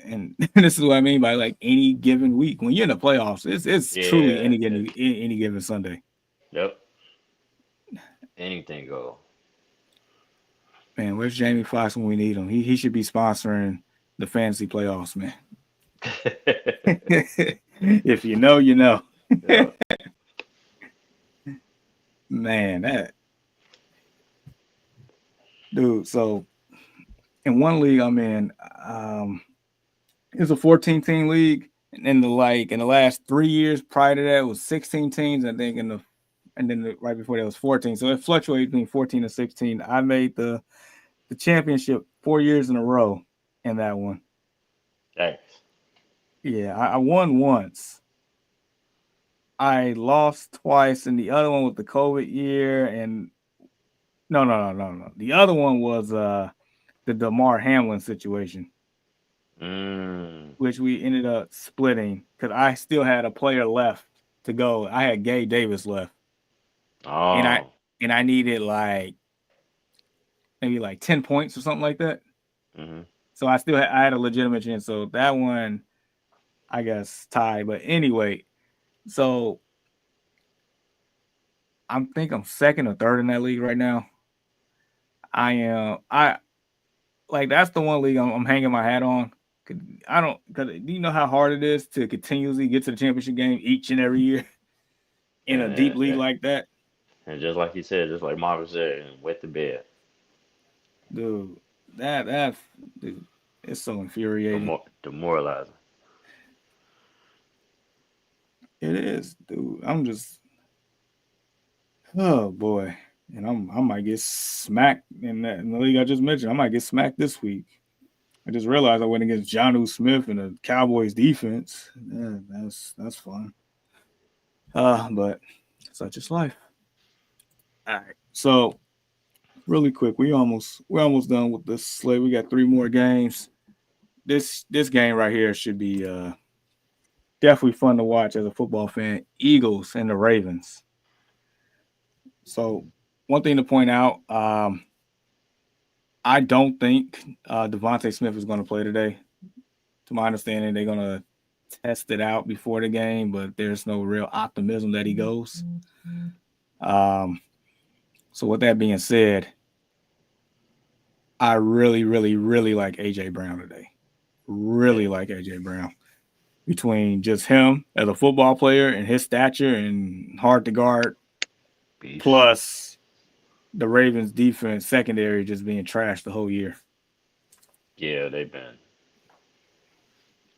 I mean by like any given week. When you're in the playoffs, it's truly Yeah. any given Sunday. Yep. Anything go. Man, where's Jamie Foxx when we need him? He should be sponsoring the fantasy playoffs, man. If you know, you know. Yep. Man, that dude. So in one league I'm in, it's a 14-team league. And in the last 3 years prior to that, it was 16 teams. I think right before that was 14. So it fluctuated between 14 and 16. I made the championship 4 years in a row in that one. Yikes. Yeah, I won once. I lost twice, and the other one was the COVID year. And no. The other one was the Damar Hamlin situation, Mm. which we ended up splitting because I still had a player left to go. I had Gabe Davis left, and I Oh. and I needed like maybe like 10 points or something like that. Mm-hmm. So I had a legitimate chance. So that one, I guess, tied. But anyway, so I'm second or third in that league right now. I am I like that's the one league I'm hanging my hat on. I don't because do you know how hard it is to continuously get to the championship game each and every year in a deep And, league and, like that, and just like you said, just like Marvin said, and wet the bed. dude. That dude, it's so infuriating. Demoralizing. It is, dude. I'm just oh boy, and I might get smacked in the league I just mentioned. I might get smacked this week. I just realized I went against Jonnu Smith and the Cowboys defense. Yeah, that's fun. But such is life. All right. So really quick, we're almost done with this slate. We got three more games. This game right here should be definitely fun to watch as a football fan. Eagles and the Ravens. So one thing to point out, I don't think Devontae Smith is going to play today. To my understanding, they're going to test it out before the game, but there's no real optimism that he goes. Um, so with that being said, I really, really, really like AJ Brown today. Really Yeah, like AJ Brown. Between just him as a football player and his stature and hard to guard, beast. plus the Ravens defense secondary just being trashed the whole year. Yeah, they've been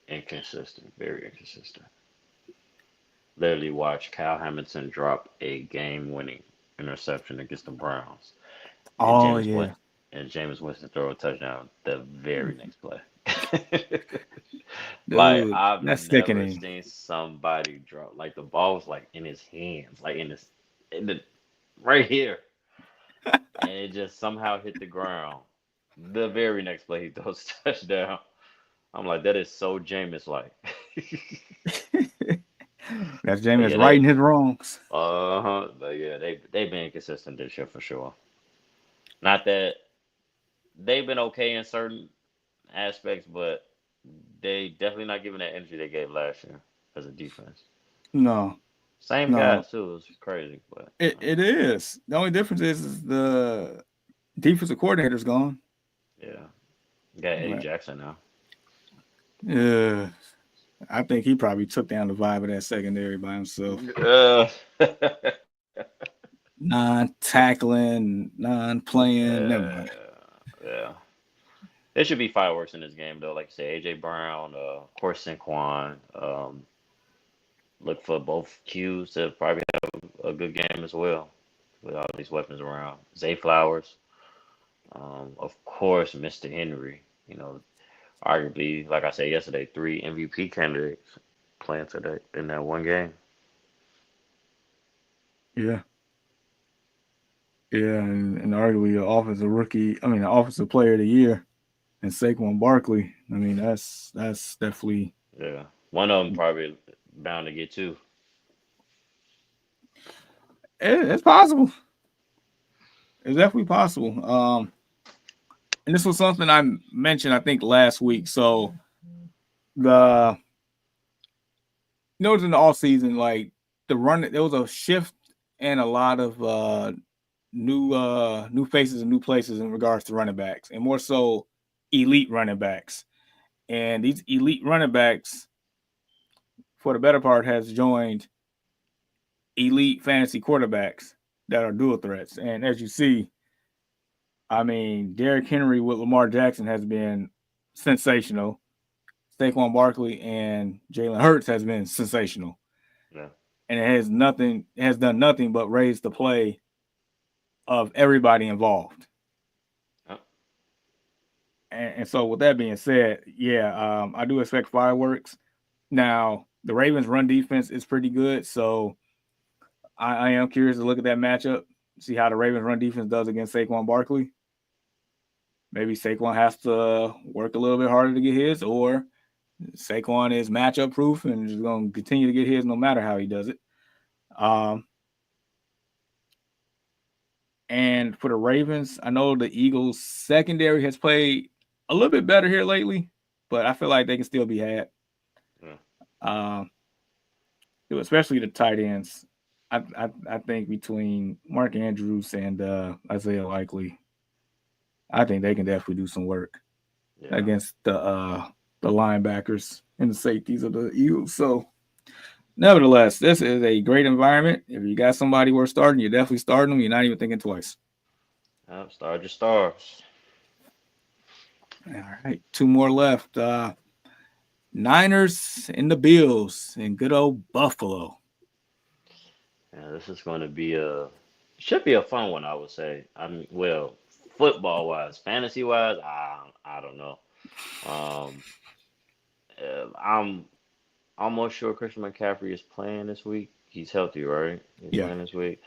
inconsistent, very inconsistent. Literally watch Kyle Hamilton drop a game-winning interception against the Browns, and Oh yeah, Jameis Winston throw a touchdown the very next play. Like dude, I've that's never sickening. seen somebody drop like the ball was like in his hands, like in the right here, and it just somehow hit the ground. The very next play he throws a touchdown. I'm like, that is so Jameis like. That's But Jameis yeah, righting his wrongs. but yeah, they've been consistent this year for sure. Not that they've been okay in certain aspects, but they definitely not giving that energy they gave last year as a defense. No, Same no, guys too. It's crazy, but it is. The only difference is the defensive coordinator's gone. yeah, you got Eddie But, Jackson now. yeah, I think he probably took down the vibe of that secondary by himself. Uh, Non-tackling, non-playing. Never mind. yeah. There should be fireworks in this game though. Like you say, AJ Brown, of course Saquon. Look for both Qs to probably have a good game as well with all these weapons around. Zay Flowers, of course, Mr. Henry. You know, arguably, like I said yesterday, three MVP candidates playing today in that one game. Yeah, yeah, and arguably the offensive rookie. I mean, the offensive player of the year, and Saquon Barkley. I mean, that's definitely Yeah, one of them probably bound to get two. it's possible. It's definitely possible. And this was something I mentioned, I think, last week. So the notice in the off season, like the run, there was a shift and a lot of new faces and new places in regards to running backs, and more so elite running backs. And these elite running backs, for the better part, has joined elite fantasy quarterbacks that are dual threats. And as you see, I mean, Derrick Henry with Lamar Jackson has been sensational. Saquon Barkley and Jalen Hurts has been sensational, Yeah, and it has done nothing but raise the play of everybody involved. yeah, And so, with that being said, yeah, I do expect fireworks. Now, the Ravens' run defense is pretty good, so I am curious to look at that matchup, see how the Ravens' run defense does against Saquon Barkley. Maybe Saquon has to work a little bit harder to get his, or Saquon is matchup proof and just going to continue to get his no matter how he does it. Um, and for the Ravens, I know the Eagles' secondary has played a little bit better here lately, but I feel like they can still be had. yeah, Um, especially the tight ends. I think between Mark Andrews and Isaiah Likely, I think they can definitely do some work yeah. against the linebackers and the safeties of the Eagles. So, nevertheless, this is a great environment. If you got somebody worth starting, you're definitely starting them. You're not even thinking twice. Start your stars. All right, two more left. Niners and the Bills in good old Buffalo. Yeah, this is going to be a should be a fun one, I would say. I mean, well, football wise, fantasy wise, I don't know. Um, I'm almost sure Christian McCaffrey is playing this week. He's healthy, right? He's Yeah. playing this week.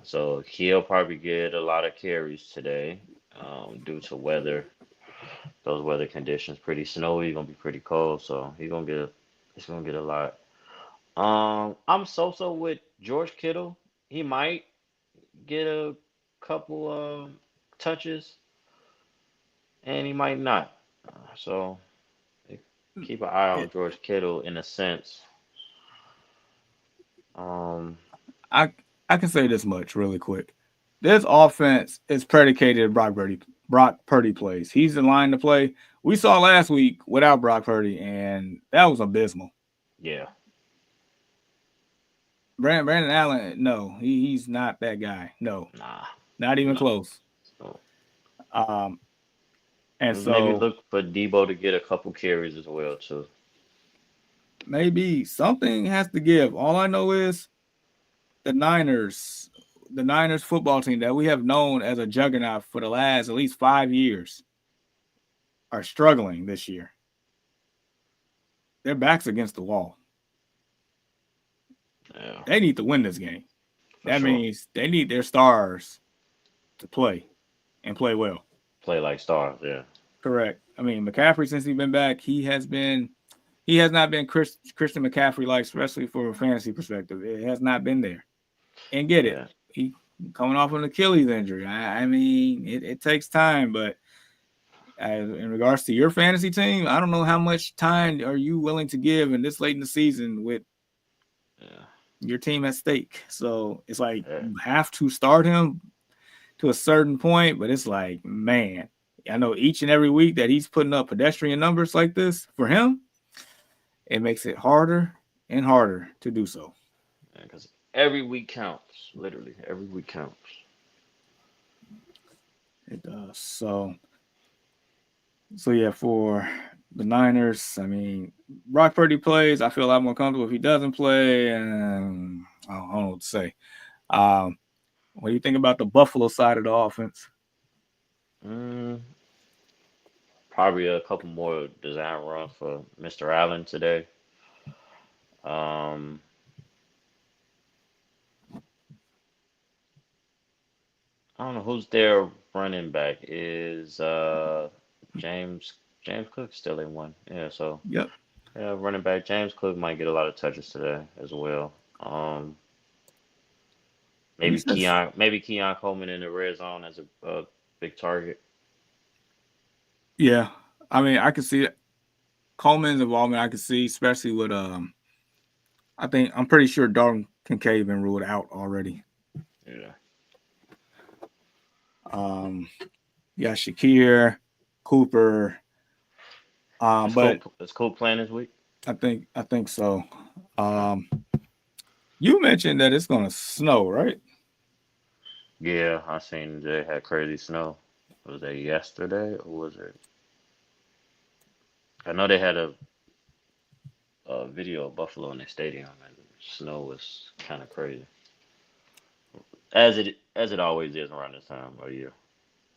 So he'll probably get a lot of carries today due to weather. Those weather conditions, pretty snowy, gonna be pretty cold. So he's gonna get a lot. I'm so with George Kittle. He might get a couple touches, and he might not. So keep an eye on It, George Kittle in a sense. Um, I I can say this much really quick. This offense is predicated on Brock Purdy plays. He's in line to play. We saw last week without Brock Purdy, and that was abysmal. yeah, Brandon Allen, no, he's not that guy. No, nah, not even no, close. no. Um, and Maybe so look for Debo to get a couple carries as well too. maybe something has to give. All I know is the Niners, the Niners football team that we have known as a juggernaut for the last at least 5 years, are struggling this year. Their backs against the wall. Yeah, They need to win this game. for That sure. means they need their stars to play and play well. Play like stars. Yeah, Correct. I mean, McCaffrey, since he's been back, he has not been Christian McCaffrey like, especially for a fantasy perspective. It has not been there. And get it, yeah, he coming off an Achilles injury. I mean, it takes time, but in regards to your fantasy team, I don't know how much time are you willing to give in this late in the season with yeah, your team at stake. So it's like yeah. you have to start him to a certain point, but it's like, man, I know each and every week that he's putting up pedestrian numbers like this for him, it makes it harder and harder to do so. Because every week counts. Literally, every week counts. It does. So yeah, for the Niners, I mean, Brock Purdy plays. I feel a lot more comfortable if he doesn't play, and I don't know what to say. Um, what do you think about the Buffalo side of the offense? Mm, Probably a couple more design runs for Mr. Allen today. Um, I don't know who's their running back. Is James Cook still in one? Yeah, so Yep. yeah, running back James Cook might get a lot of touches today as well. You said, Maybe Keon Coleman in the red zone as a big target. yeah. I mean, I can see it. Coleman's involvement. I can see, especially with I think I'm pretty sure Dalton Kincaid been ruled out already. Yeah, Um, yeah, Shakir, Cooper. But It's cool playing this week. I think so. Okay. Um, you mentioned that it's gonna snow, right? Yeah, I seen they had crazy snow. Was that yesterday or was it? I know they had a video of Buffalo in the stadium and snow was kind of crazy, as it always is around this time of year.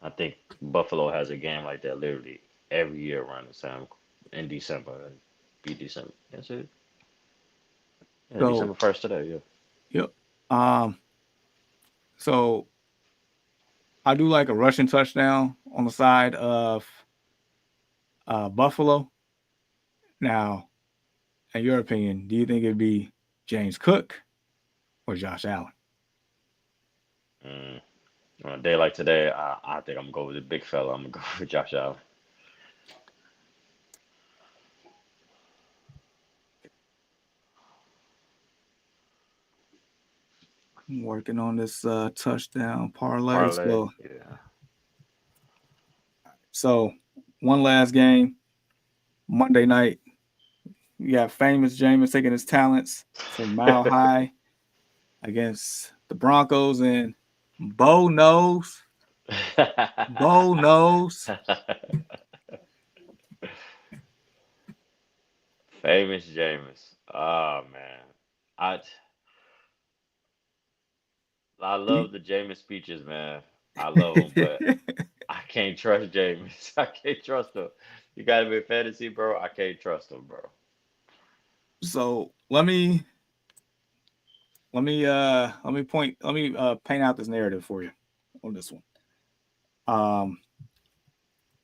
I think Buffalo has a game like that literally every year around this time in December. It'd be December. That's it. Yeah, So, December 1st today. Yeah. yep. Um, so I do like a rushing touchdown on the side of Buffalo. Now, in your opinion, do you think it'd be James Cook or Josh Allen? Mm. On a day like today, I think I'm gonna go with the big fella. I'm gonna go with Josh Allen. I'm working on this touchdown parlay. Parlay. So, Yeah. so one last game Monday night. You got famous Jameis taking his talents from Mile High against the Broncos, and Bo knows. Bo knows. Famous Jameis. Oh man, I I He, love the Jameis speeches, man. I love them, but I can't trust James. I can't trust him. You got him in fantasy, bro. I can't trust him, bro. So let me paint out this narrative for you on this one. Um,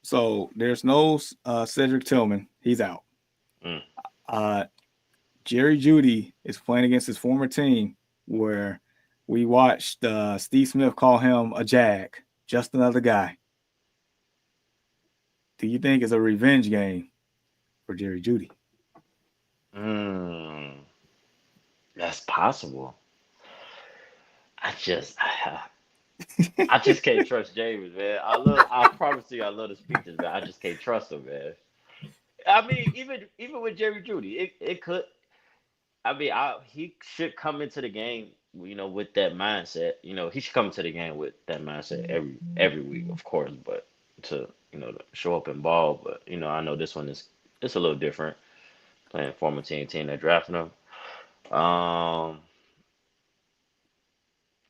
so there's no Cedric Tillman, he's out. Mm. Uh, Jerry Judy is playing against his former team, where we watched Steve Smith call him a jag, just another guy. Do you think it's a revenge game for Jerry Judy? Mm. That's possible. I just, I just can't trust James, man. I promise you, I love the speeches, man. I just can't trust him, man. I mean, even with Jerry Judy, it could. I mean, he should come into the game, with that mindset. He should come into the game with that mindset every week, of course. But to show up and ball. But I know this one is it's a little different playing former team that drafted him. Um,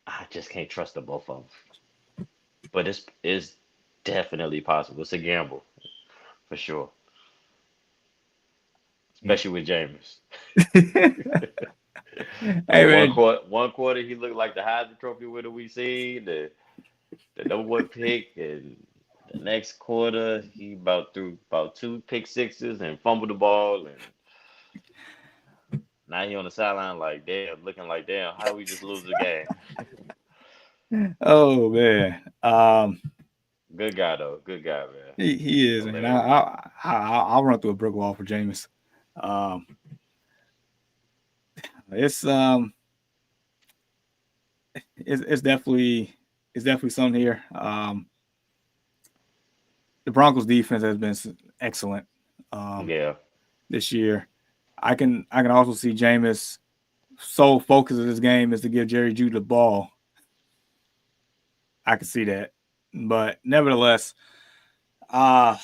I just can't trust the both of them. But it's definitely possible. It's a gamble for sure, especially with James. Hey One man, quarter he looked like the Heisman Trophy winner we seen, the number one pick, and the next quarter he threw about two pick sixes and fumbled the ball, and now he on the sideline like damn, looking like damn, how we just lose the game? oh man, Good guy though, good guy man, he is man. hilarious. I'll run through a brick wall for Jameis. Um, it's it's definitely something here. The Broncos defense has been excellent um, Yeah, this year. I can also see Jameis sole focus of this game is to give Jerry Judy the ball. I can see that, but nevertheless, uh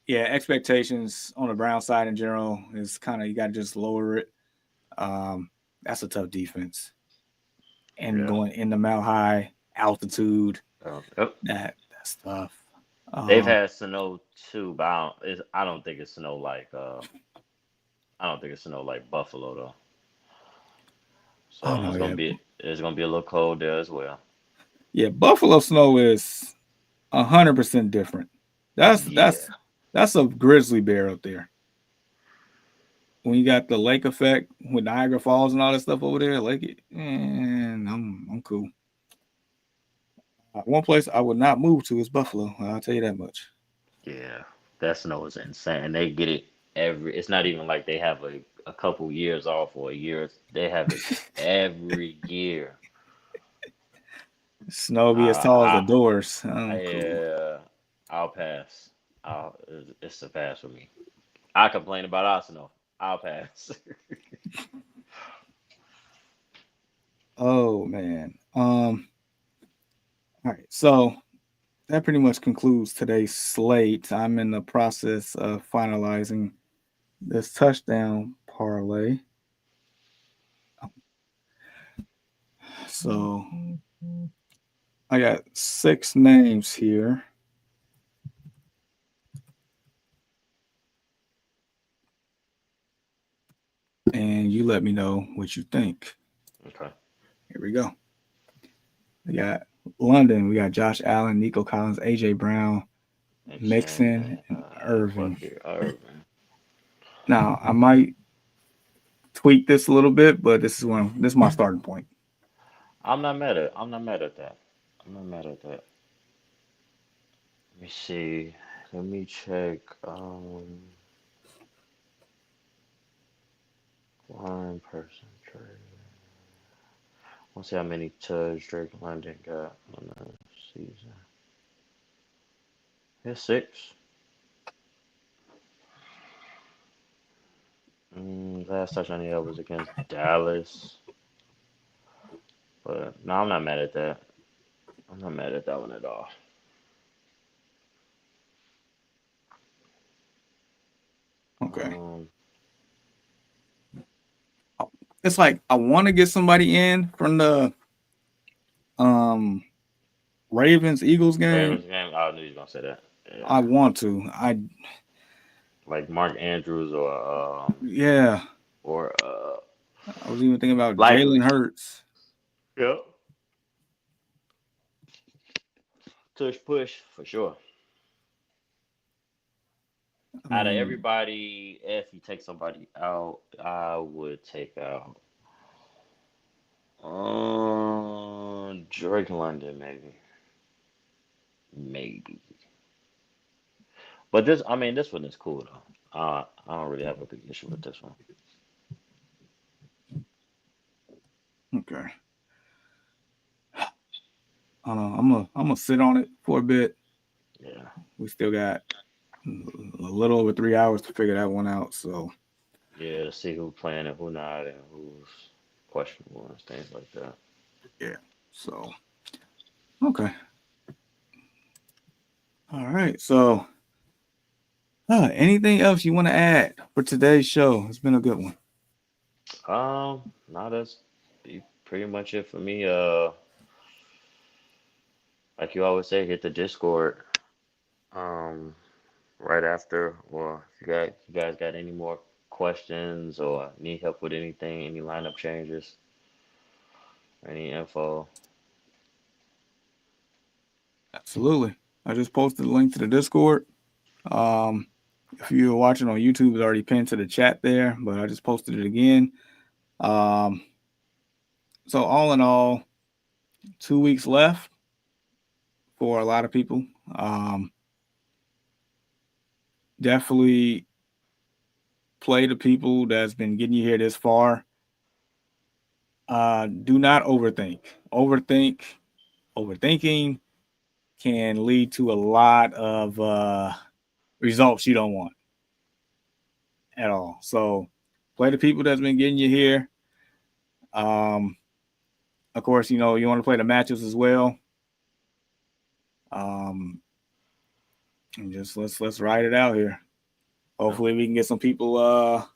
yeah, expectations on the Brown side in general is kind of you got to just lower it. Um, that's a tough defense, and yeah. going in the mile high altitude, Yep. that's tough. They've Um, had snow too, but I don't think it's snow like I don't think it's snow like Buffalo though. oh So no, yeah, it's gonna be a little cold there as well. yeah. Buffalo snow is 100% different. That's Yeah, that's that's a grizzly bear up there. When you got the lake effect with Niagara Falls and all that stuff over there, like it, and I'm cool. One place I would not move to is Buffalo. I'll tell you that much. yeah. That snow is insane. And they get it it's not even like they have a couple years off or a year. They have it every year. Snow be as tall as the I doors. I I'm cool. I'll pass. It's a pass for me. I complain about Arsenal. I'll pass. Oh man. All right. So that pretty much concludes today's slate. I'm in the process of finalizing this touchdown parlay. So I got 6 names here, and you let me know what you think. Okay. Here we go. We got London. We got Josh Allen, Nico Collins, AJ Brown, Mixon, Mixon and and Irving. fuck it, Irvin. Now I might tweak this a little bit, but this is my starting point. I'm not mad at that. I'm not mad at that. Let me see. Let me check. One person trade. Let's see how many touch Drake London got on the season. Yeah, six. Last touch I had was against Dallas. But no, I'm not mad at that. I'm not mad at that one at all. Okay. Um, It's like I want to get somebody in from the um Ravens Eagles game. Ravens game. I knew you was gonna say that. I Yeah, want to. like Mark Andrews Yeah. or I was even thinking about Jalen likely. Hurts. Yep. Tush push for sure. I Out of mean, everybody, if you take somebody out, I would take out Drake London maybe, maybe. But this, I mean, this one is cool though. I don't really have a big issue with this one. okay. I don't know. I'm gonna sit on it for a bit. Yeah, We still got a little over 3 hours to figure that one out. So yeah. To see who playing and who not, and who's questionable and things like that. yeah. So okay. All right. So anything else you want to add for today's show? It's been a good one. Now that's pretty much it for me. Like you always say, hit the Discord. Um, right after, or if you guys got any more questions or need help with anything, any lineup changes, any info. Absolutely. I just posted a link to the Discord. Um, if you're watching on YouTube, it's already pinned to the chat there, but I just posted it again. Um, so all in all, 2 weeks left for a lot of people. Um, Definitely play the people that's been getting you here this far. Do not overthink. Overthink, Overthinking can lead to a lot of results you don't want at all. So play the people that's been getting you here. Um, of course, you know you want to play the matches as well. Um, and just let's ride it out here. Yeah, Hopefully, we can get some people,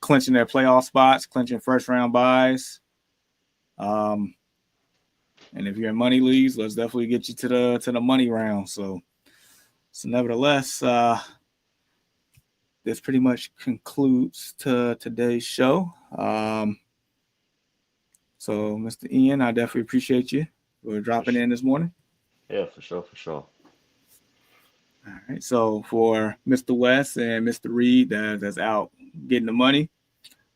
clinching their playoff spots, clinching first round buys. Um, and if you're in money leagues, let's definitely get you to the money round. So nevertheless, this pretty much concludes to today's show. So Mr. Ian, I definitely appreciate you for for dropping sure. in this morning. Yeah, for sure, for sure. All right. So for Mr. West and Mr. Reed, that's out getting the money.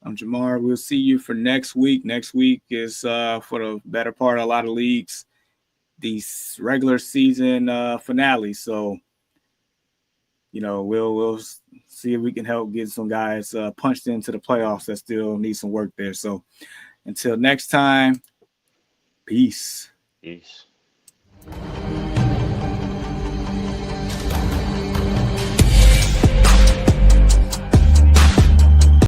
I'm Jamar. We'll see you for next week. Next week is for the better part of a lot of leagues, the regular season finale. So we'll see if we can help get some guys punched into the playoffs that still need some work there. So until next time, peace. Peace.